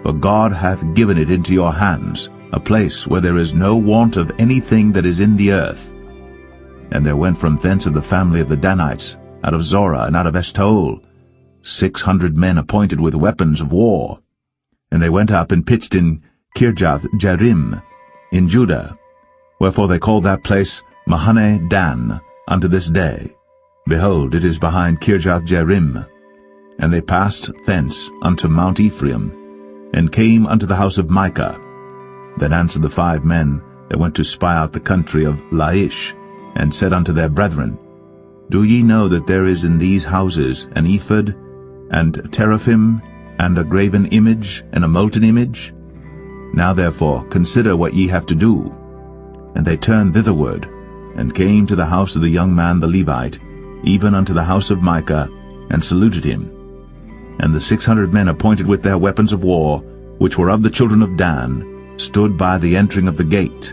For God hath given it into your hands, a place where there is no want of anything that is in the earth. And there went from thence of the family of the Danites out of Zorah, and out of Eshtaol, 600 men appointed with weapons of war. And they went up and pitched in Kirjath-jearim in Judah, wherefore they called that place Mahane Dan unto this day. Behold, it is behind Kirjath-jearim. And they passed thence unto Mount Ephraim, and came unto the house of Micah. Then answered the 5 men that went to spy out the country of Laish, and said unto their brethren, Do ye know that there is in these houses an ephod, and teraphim, and a graven image, and a molten image? Now therefore consider what ye have to do. And they turned thitherward, and came to the house of the young man the Levite, even unto the house of Micah, and saluted him. And the 600 men appointed with their weapons of war, which were of the children of Dan, stood by the entering of the gate.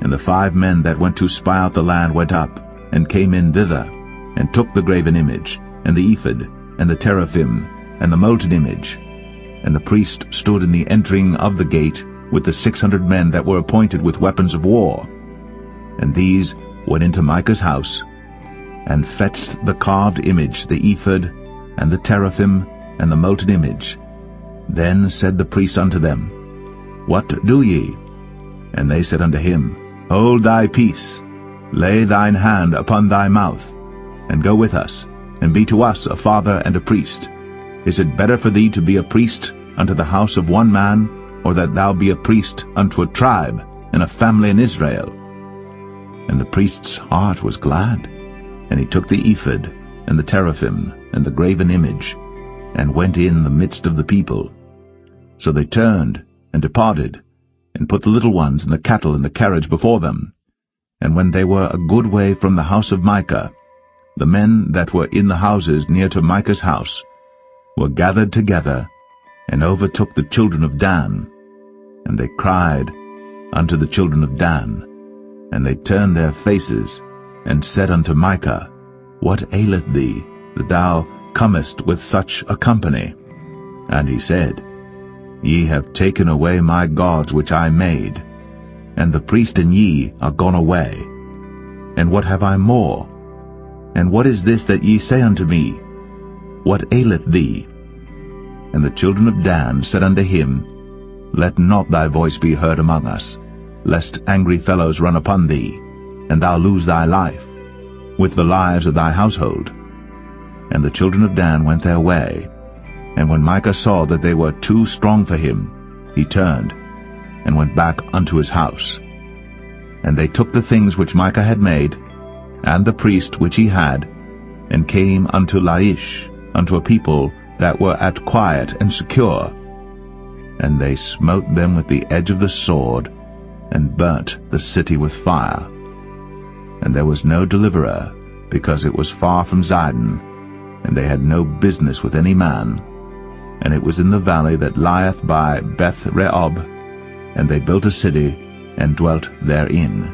And the 5 men that went to spy out the land went up, and came in thither, and took the graven image, and the ephod, and the teraphim, and the molten image. And the priest stood in the entering of the gate with the 600 men that were appointed with weapons of war. And these went into Micah's house, and fetched the carved image, the ephod, and the teraphim, and the molten image. Then said the priest unto them, What do ye? And they said unto him, Hold thy peace, lay thine hand upon thy mouth, and go with us, and be to us a father and a priest. Is it better for thee to be a priest unto the house of one man, or that thou be a priest unto a tribe and a family in Israel? And the priest's heart was glad, and he took the ephod, and the teraphim, and the graven image, and went in the midst of the people. So they turned and departed, and put the little ones and the cattle in the carriage before them. And when they were a good way from the house of Micah, the men that were in the houses near to Micah's house were gathered together, and overtook the children of Dan. And they cried unto the children of Dan, and they turned their faces, and said unto Micah, What aileth thee, that thou comest with such a company? And he said, Ye have taken away my gods which I made, and the priest and ye are gone away. And what have I more? And what is this that ye say unto me? What aileth thee? And the children of Dan said unto him, Let not thy voice be heard among us, lest angry fellows run upon thee, and thou lose thy life, with the lives of thy household. And the children of Dan went their way. And when Micah saw that they were too strong for him, he turned, and went back unto his house. And they took the things which Micah had made, and the priest which he had, and came unto Laish, unto a people that were at quiet and secure. And they smote them with the edge of the sword, and burnt the city with fire. And there was no deliverer, because it was far from Zidon, and they had no business with any man. And it was in the valley that lieth by Beth-rehob, and they built a city, and dwelt therein.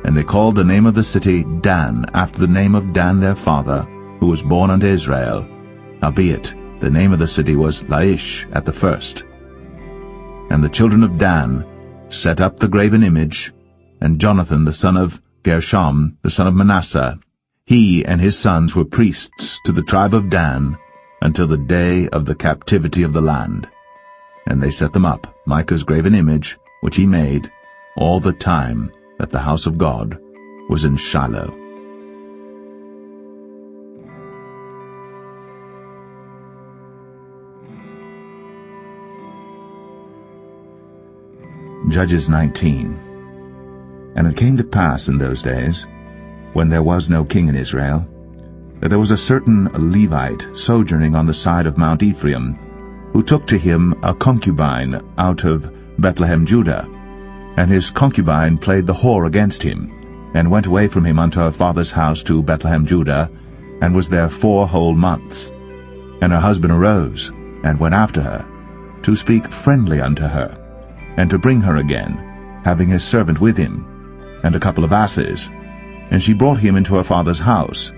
And they called the name of the city Dan, after the name of Dan their father, who was born unto Israel. Howbeit, the name of the city was Laish at the first. And the children of Dan set up the graven image, and Jonathan the son of Gershom, the son of Manasseh, he and his sons were priests to the tribe of Dan, until the day of the captivity of the land. And they set them up, Micah's graven image, which he made, all the time that the house of God was in Shiloh. Judges 19. And it came to pass in those days, when there was no king in Israel, that there was a certain Levite sojourning on the side of Mount Ephraim, who took to him a concubine out of Bethlehem, Judah. And his concubine played the whore against him, and went away from him unto her father's house to Bethlehem, Judah, and was there 4 whole months. And her husband arose, and went after her, to speak friendly unto her, and to bring her again, having his servant with him, and a couple of asses. And she brought him into her father's house.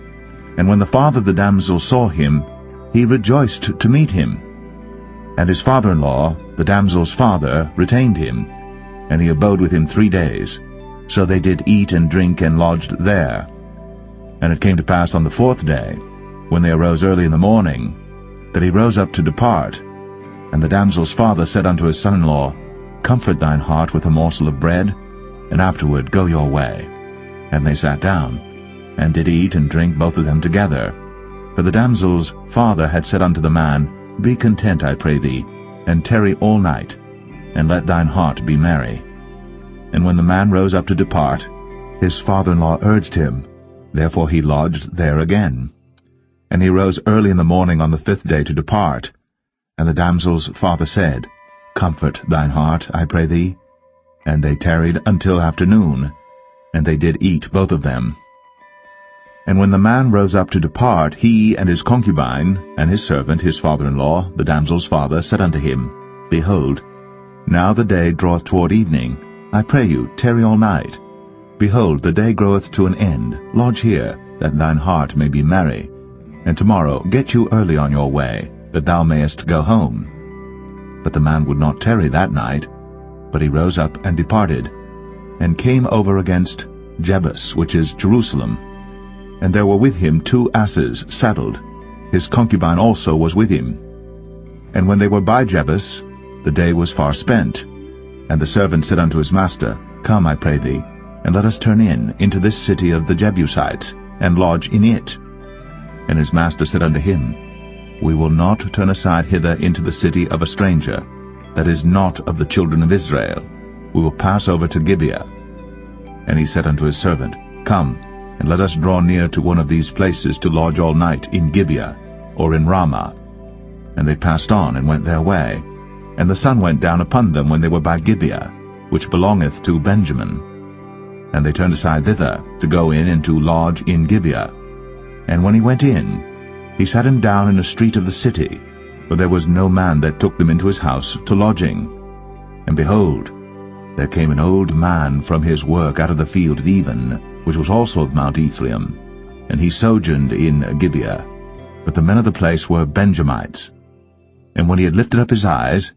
And when the father of the damsel saw him, he rejoiced to meet him. And his father-in-law, the damsel's father, retained him, and he abode with him 3 days. So they did eat and drink and lodged there. And it came to pass on the 4th day, when they arose early in the morning, that he rose up to depart. And the damsel's father said unto his son-in-law, Comfort thine heart with a morsel of bread, and afterward go your way. And they sat down, and did eat and drink both of them together. For the damsel's father had said unto the man, Be content, I pray thee, and tarry all night, and let thine heart be merry. And when the man rose up to depart, his father-in-law urged him, therefore he lodged there again. And he rose early in the morning on the 5th day to depart. And the damsel's father said, Comfort thine heart, I pray thee. And they tarried until afternoon, and they did eat both of them. And when the man rose up to depart, he and his concubine, and his servant, his father-in-law, the damsel's father, said unto him, Behold, now the day draweth toward evening. I pray you, tarry all night. Behold, the day groweth to an end. Lodge here, that thine heart may be merry. And tomorrow get you early on your way, that thou mayest go home. But the man would not tarry that night, but he rose up and departed, and came over against Jebus, which is Jerusalem. And there were with him 2 asses saddled. His concubine also was with him. And when they were by Jebus, the day was far spent. And the servant said unto his master, Come, I pray thee, and let us turn into this city of the Jebusites, and lodge in it. And his master said unto him, We will not turn aside hither into the city of a stranger, that is not of the children of Israel. We will pass over to Gibeah. And he said unto his servant, Come, and let us draw near to one of these places to lodge all night in Gibeah, or in Ramah. And they passed on, and went their way. And the sun went down upon them when they were by Gibeah, which belongeth to Benjamin. And they turned aside thither, to go in and to lodge in Gibeah. And when he went in, he sat him down in a street of the city, for there was no man that took them into his house to lodging. And behold, there came an old man from his work out of the field at even, which was also of Mount Ephraim, and he sojourned in Gibeah. But the men of the place were Benjamites. And when he had lifted up his eyes,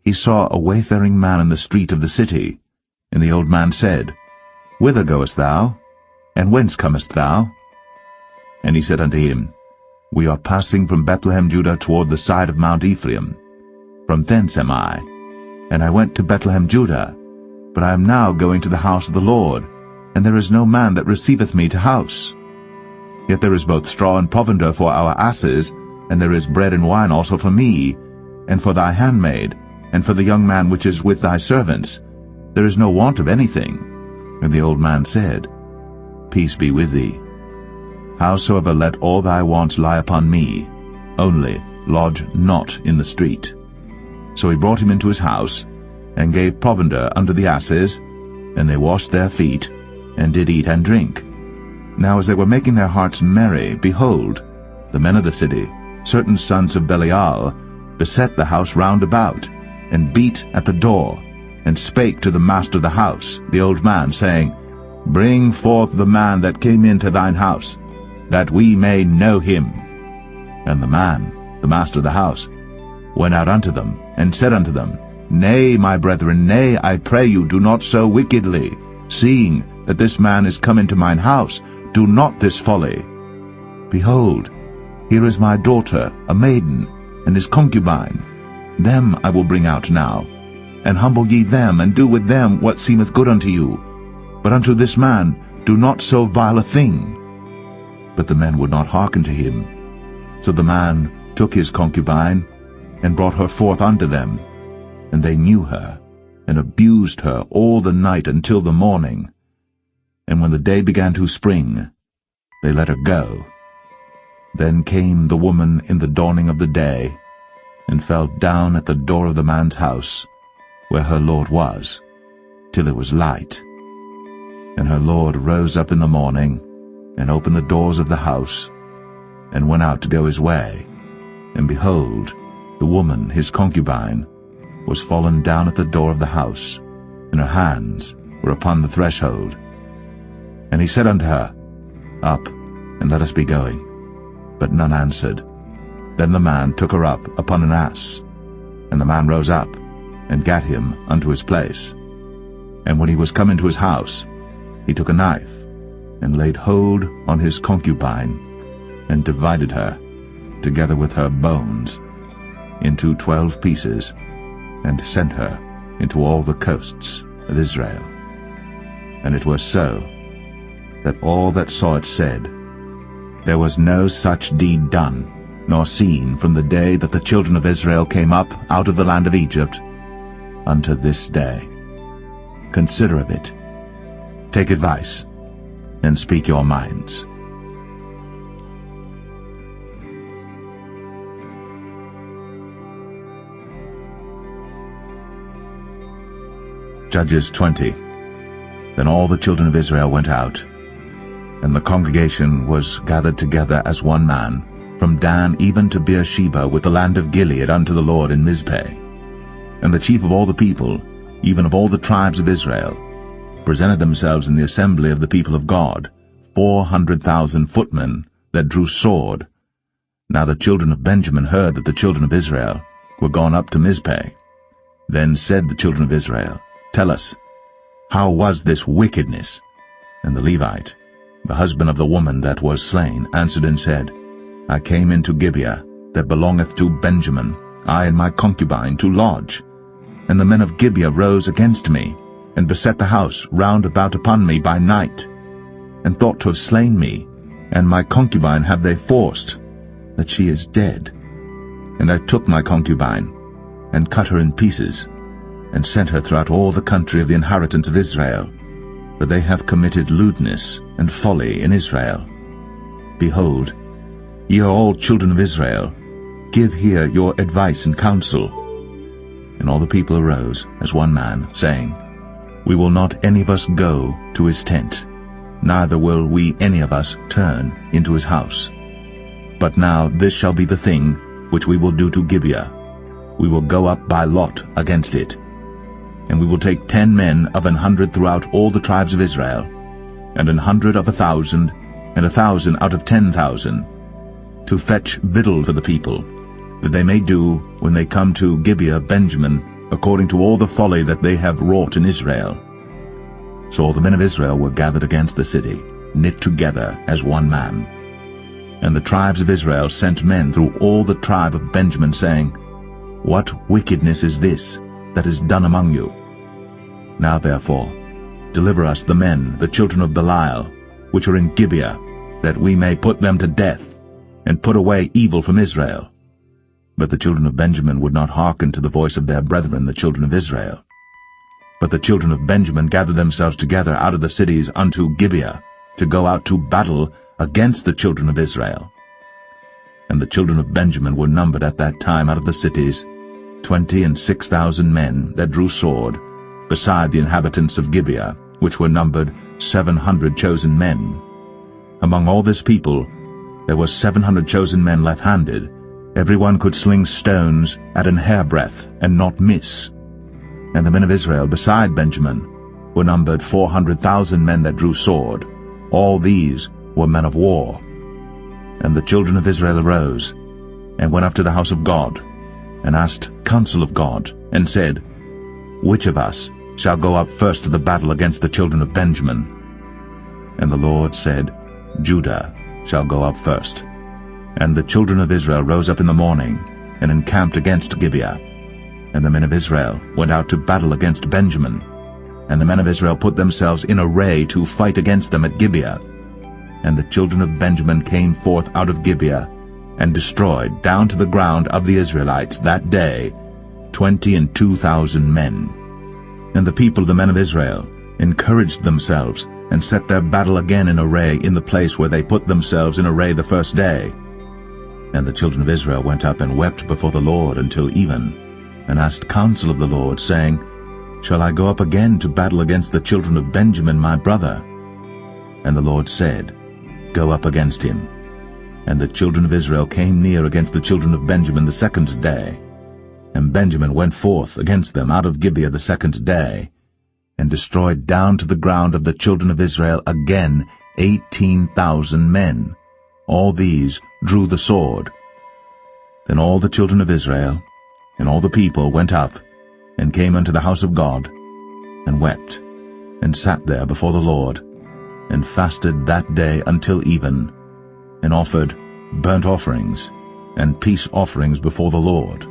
he saw a wayfaring man in the street of the city. And the old man said, Whither goest thou? And whence comest thou? And he said unto him, We are passing from Bethlehem, Judah, toward the side of Mount Ephraim. From thence am I. And I went to Bethlehem, Judah, but I am now going to the house of the Lord, and there is no man that receiveth me to house. Yet there is both straw and provender for our asses, and there is bread and wine also for me, and for thy handmaid, and for the young man which is with thy servants. There is no want of anything. And the old man said, Peace be with thee. Howsoever let all thy wants lie upon me, only lodge not in the street. So he brought him into his house, and gave provender unto the asses, and they washed their feet, and did eat and drink. Now as they were making their hearts merry, behold, the men of the city, certain sons of Belial, beset the house round about, and beat at the door, and spake to the master of the house, the old man, saying, Bring forth the man that came into thine house, that we may know him. And the man, the master of the house, went out unto them, and said unto them, Nay, my brethren, nay, I pray you, do not so wickedly. Seeing that this man is come into mine house, do not this folly. Behold, here is my daughter, a maiden, and his concubine. Them I will bring out now, and humble ye them, and do with them what seemeth good unto you. But unto this man do not so vile a thing. But the men would not hearken to him. So the man took his concubine, and brought her forth unto them. And they knew her, and abused her all the night until the morning. And when the day began to spring, they let her go. Then came the woman in the dawning of the day, and fell down at the door of the man's house, where her lord was, till it was light. And her lord rose up in the morning, and opened the doors of the house, and went out to go his way. And behold, the woman, his concubine, was fallen down at the door of the house, and her hands were upon the threshold. And he said unto her, Up, and let us be going. But none answered. Then the man took her up upon an ass. And the man rose up, and gat him unto his place. And when he was come into his house, he took a knife, and laid hold on his concubine, and divided her, together with her bones, into 12 pieces, and sent her into all the coasts of Israel. And it was so, that all that saw it said, There was no such deed done, nor seen from the day that the children of Israel came up out of the land of Egypt unto this day. Consider of it, take advice, and speak your minds. Judges 20. Then all the children of Israel went out, and the congregation was gathered together as one man, from Dan even to Beersheba with the land of Gilead unto the Lord in Mizpeh. And the chief of all the people, even of all the tribes of Israel, presented themselves in the assembly of the people of God, 400,000 footmen that drew sword. Now the children of Benjamin heard that the children of Israel were gone up to Mizpeh. Then said the children of Israel, Tell us, how was this wickedness? And the Levite, the husband of the woman that was slain, answered and said, I came into Gibeah, that belongeth to Benjamin, I and my concubine, to lodge. And the men of Gibeah rose against me, and beset the house round about upon me by night, and thought to have slain me, and my concubine have they forced, that she is dead. And I took my concubine, and cut her in pieces, and sent her throughout all the country of the inheritance of Israel, for they have committed lewdness and folly in Israel. Behold, ye are all children of Israel, give here your advice and counsel. And all the people arose as one man, saying, We will not any of us go to his tent, neither will we any of us turn into his house. But now this shall be the thing which we will do to Gibeah. We will go up by lot against it. And we will take 10 men of 100 throughout all the tribes of Israel, and 100 of 1,000, and 1,000 out of 10,000, to fetch victual for the people, that they may do, when they come to Gibeah of Benjamin, according to all the folly that they have wrought in Israel. So all the men of Israel were gathered against the city, knit together as one man. And the tribes of Israel sent men through all the tribe of Benjamin, saying, What wickedness is this that is done among you? Now therefore, deliver us the men, the children of Belial, which are in Gibeah, that we may put them to death, and put away evil from Israel. But the children of Benjamin would not hearken to the voice of their brethren, the children of Israel. But the children of Benjamin gathered themselves together out of the cities unto Gibeah, to go out to battle against the children of Israel. And the children of Benjamin were numbered at that time out of the cities 26,000 men that drew sword, beside the inhabitants of Gibeah, which were numbered 700 chosen men. Among all this people there were 700 chosen men left-handed. Every one could sling stones at an hairbreadth, and not miss. And the men of Israel beside Benjamin were numbered 400,000 men that drew sword. All these were men of war. And the children of Israel arose, and went up to the house of God, and asked counsel of God, and said, Which of us shall go up first to the battle against the children of Benjamin? And the Lord said, Judah shall go up first. And the children of Israel rose up in the morning, and encamped against Gibeah. And the men of Israel went out to battle against Benjamin. And the men of Israel put themselves in array to fight against them at Gibeah. And the children of Benjamin came forth out of Gibeah, and destroyed down to the ground of the Israelites that day 22,000 men. And the people of the men of Israel encouraged themselves, and set their battle again in array in the place where they put themselves in array the first day. And the children of Israel went up and wept before the Lord until even, and asked counsel of the Lord, saying, Shall I go up again to battle against the children of Benjamin my brother? And the Lord said, Go up against him. And the children of Israel came near against the children of Benjamin the second day. And Benjamin went forth against them out of Gibeah the second day, and destroyed down to the ground of the children of Israel again 18,000 men. All these drew the sword. Then all the children of Israel and all the people went up, and came unto the house of God, and wept, and sat there before the Lord, and fasted that day until even, and offered burnt offerings and peace offerings before the Lord.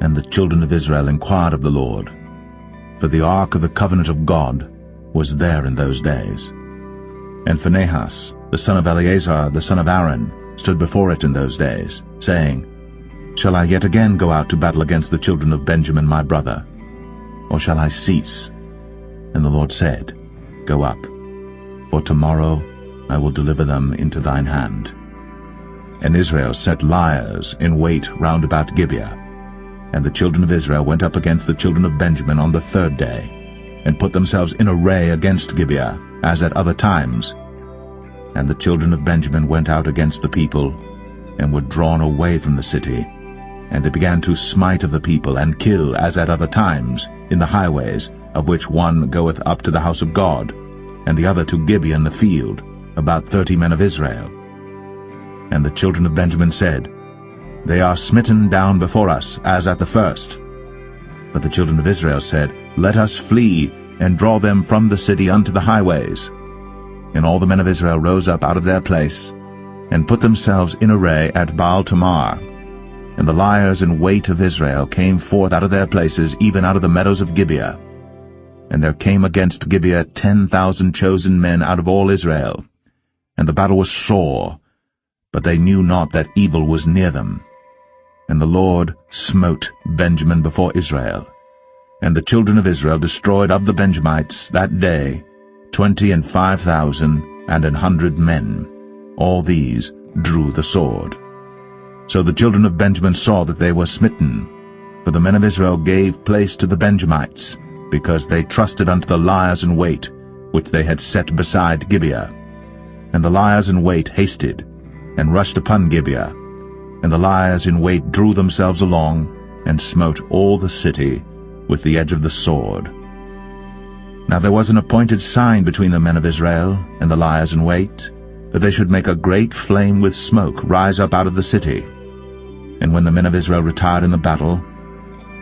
And the children of Israel inquired of the Lord, for the ark of the covenant of God was there in those days. And Phinehas, the son of Eleazar, the son of Aaron, stood before it in those days, saying, Shall I yet again go out to battle against the children of Benjamin my brother? Or shall I cease? And the Lord said, Go up, for tomorrow I will deliver them into thine hand. And Israel set liers in wait round about Gibeah. And the children of Israel went up against the children of Benjamin on the third day, and put themselves in array against Gibeah, as at other times. And the children of Benjamin went out against the people, and were drawn away from the city. And they began to smite of the people, and kill, as at other times, in the highways, of which one goeth up to the house of God, and the other to Gibeah in the field, about 30 men of Israel. And the children of Benjamin said, They are smitten down before us, as at the first. But the children of Israel said, Let us flee, and draw them from the city unto the highways. And all the men of Israel rose up out of their place, and put themselves in array at Baal-Tamar. And the liers in wait of Israel came forth out of their places, even out of the meadows of Gibeah. And there came against Gibeah 10,000 chosen men out of all Israel. And the battle was sore, but they knew not that evil was near them. And the Lord smote Benjamin before Israel. And the children of Israel destroyed of the Benjamites that day 25,100 men. All these drew the sword. So the children of Benjamin saw that they were smitten, for the men of Israel gave place to the Benjamites, because they trusted unto the liers in wait, which they had set beside Gibeah. And the liers in wait hasted, and rushed upon Gibeah. And the liers in wait drew themselves along, and smote all the city with the edge of the sword. Now there was an appointed sign between the men of Israel and the liers in wait, that they should make a great flame with smoke rise up out of the city. And when the men of Israel retired in the battle,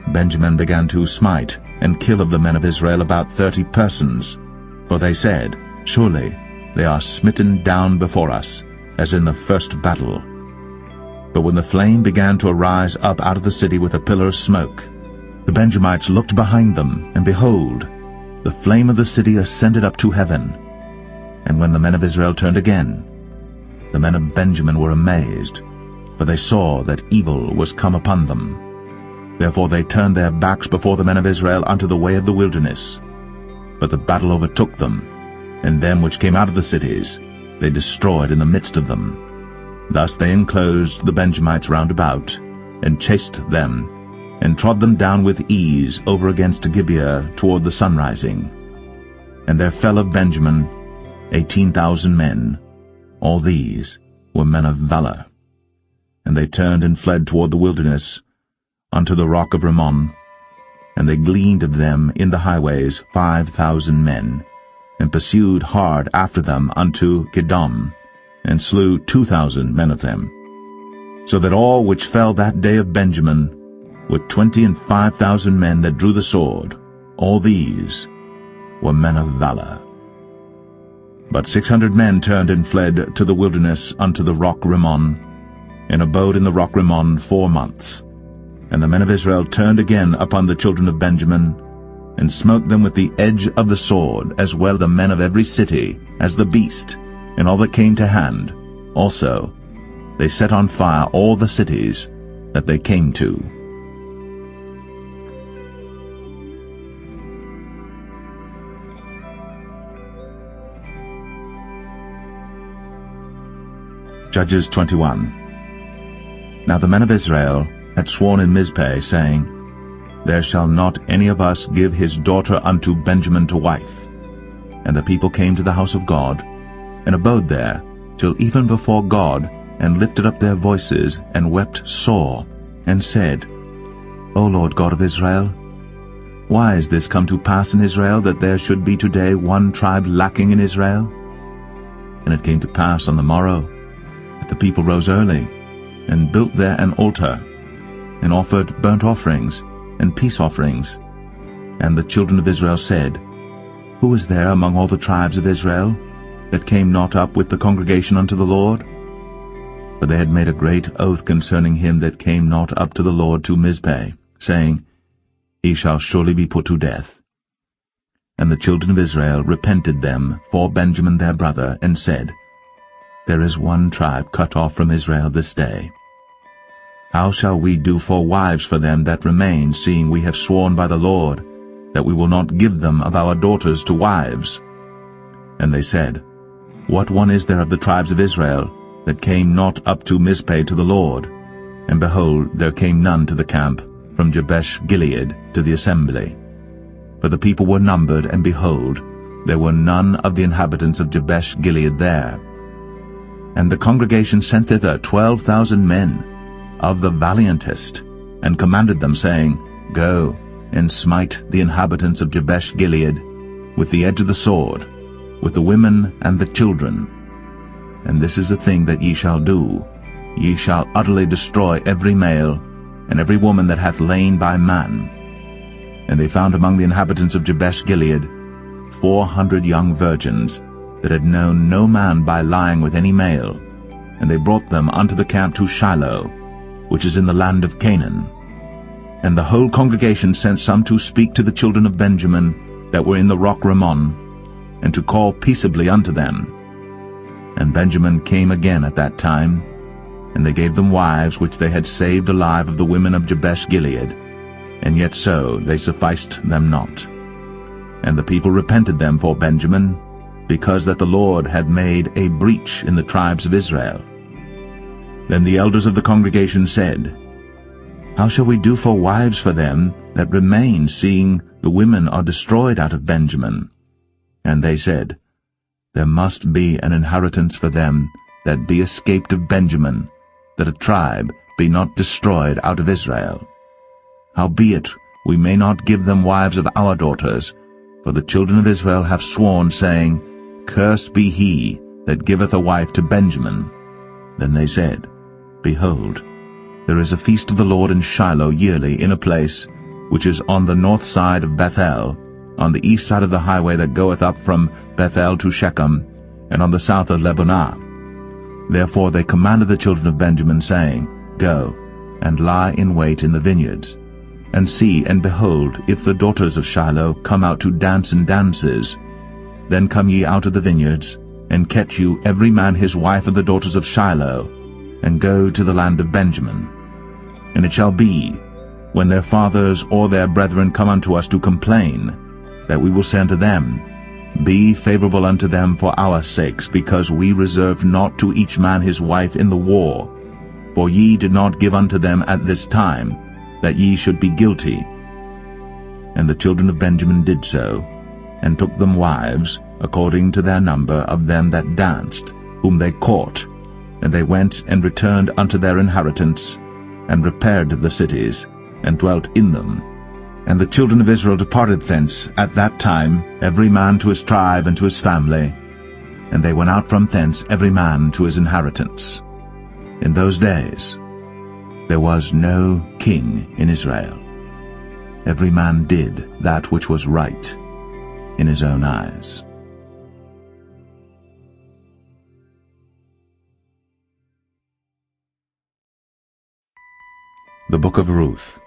Benjamin began to smite and kill of the men of Israel about 30 persons. For they said, Surely they are smitten down before us, as in the first battle. But when the flame began to arise up out of the city with a pillar of smoke, the Benjamites looked behind them, and behold, the flame of the city ascended up to heaven. And when the men of Israel turned again, the men of Benjamin were amazed, for they saw that evil was come upon them. Therefore they turned their backs before the men of Israel unto the way of the wilderness. But the battle overtook them, and them which came out of the cities they destroyed in the midst of them. Thus they enclosed the Benjamites round about, and chased them, and trod them down with ease over against Gibeah toward the sunrising. And there fell of Benjamin 18,000 men. All these were men of valor. And they turned and fled toward the wilderness, unto the rock of Rimmon. And they gleaned of them in the highways 5,000 men, and pursued hard after them unto Kidom, and slew 2,000 men of them. So that all which fell that day of Benjamin were 25,000 men that drew the sword. All these were men of valor. But 600 men turned and fled to the wilderness unto the rock Rimmon, and abode in the rock Rimmon 4 months. And the men of Israel turned again upon the children of Benjamin, and smote them with the edge of the sword, as well the men of every city as the beast, and all that came to hand. Also they set on fire all the cities that they came to. Judges 21. Now the men of Israel had sworn in Mizpeh, saying, There shall not any of us give his daughter unto Benjamin to wife. And the people came to the house of God, and abode there till even before God, and lifted up their voices, and wept sore, and said, O Lord God of Israel, why is this come to pass in Israel, that there should be today one tribe lacking in Israel? And it came to pass on the morrow, that the people rose early, and built there an altar, and offered burnt offerings and peace offerings. And the children of Israel said, Who was there among all the tribes of Israel that came not up with the congregation unto the Lord? For they had made a great oath concerning him that came not up to the Lord to Mizpeh, saying, He shall surely be put to death. And the children of Israel repented them for Benjamin their brother, and said, There is one tribe cut off from Israel this day. How shall we do for wives for them that remain, seeing we have sworn by the Lord that we will not give them of our daughters to wives? And they said, What one is there of the tribes of Israel that came not up to Mizpeh to the Lord? And behold, there came none to the camp from Jabesh Gilead to the assembly. For the people were numbered, and behold, there were none of the inhabitants of Jabesh Gilead there. And the congregation sent thither 12,000 men, of the valiantest, and commanded them, saying, Go, and smite the inhabitants of Jabesh Gilead with the edge of the sword, with the women and the children. And this is the thing that ye shall do. Ye shall utterly destroy every male, and every woman that hath lain by man. And they found among the inhabitants of Jabesh Gilead 400 young virgins, that had known no man by lying with any male. And they brought them unto the camp to Shiloh, which is in the land of Canaan. And the whole congregation sent some to speak to the children of Benjamin that were in the rock Rimmon, and to call peaceably unto them. And Benjamin came again at that time, and they gave them wives which they had saved alive of the women of Jabesh Gilead, and yet so they sufficed them not. And the people repented them for Benjamin, because that the Lord had made a breach in the tribes of Israel. Then the elders of the congregation said, How shall we do for wives for them that remain, seeing the women are destroyed out of Benjamin? And they said, There must be an inheritance for them that be escaped of Benjamin, that a tribe be not destroyed out of Israel. Howbeit we may not give them wives of our daughters, for the children of Israel have sworn, saying, Cursed be he that giveth a wife to Benjamin. Then they said, Behold, there is a feast of the Lord in Shiloh yearly in a place which is on the north side of Bethel, on the east side of the highway that goeth up from Bethel to Shechem, and on the south of Lebonah. Therefore they commanded the children of Benjamin, saying, Go, and lie in wait in the vineyards, and see, and behold, if the daughters of Shiloh come out to dance in dances. Then come ye out of the vineyards, and catch you every man his wife of the daughters of Shiloh, and go to the land of Benjamin. And it shall be, when their fathers or their brethren come unto us to complain, that we will say unto them, Be favorable unto them for our sakes, because we reserve not to each man his wife in the war. For ye did not give unto them at this time, that ye should be guilty. And the children of Benjamin did so, and took them wives, according to their number of them that danced, whom they caught. And they went and returned unto their inheritance, and repaired the cities, and dwelt in them. And the children of Israel departed thence at that time, every man to his tribe and to his family. And they went out from thence every man to his inheritance. In those days there was no king in Israel. Every man did that which was right in his own eyes. The Book of Ruth.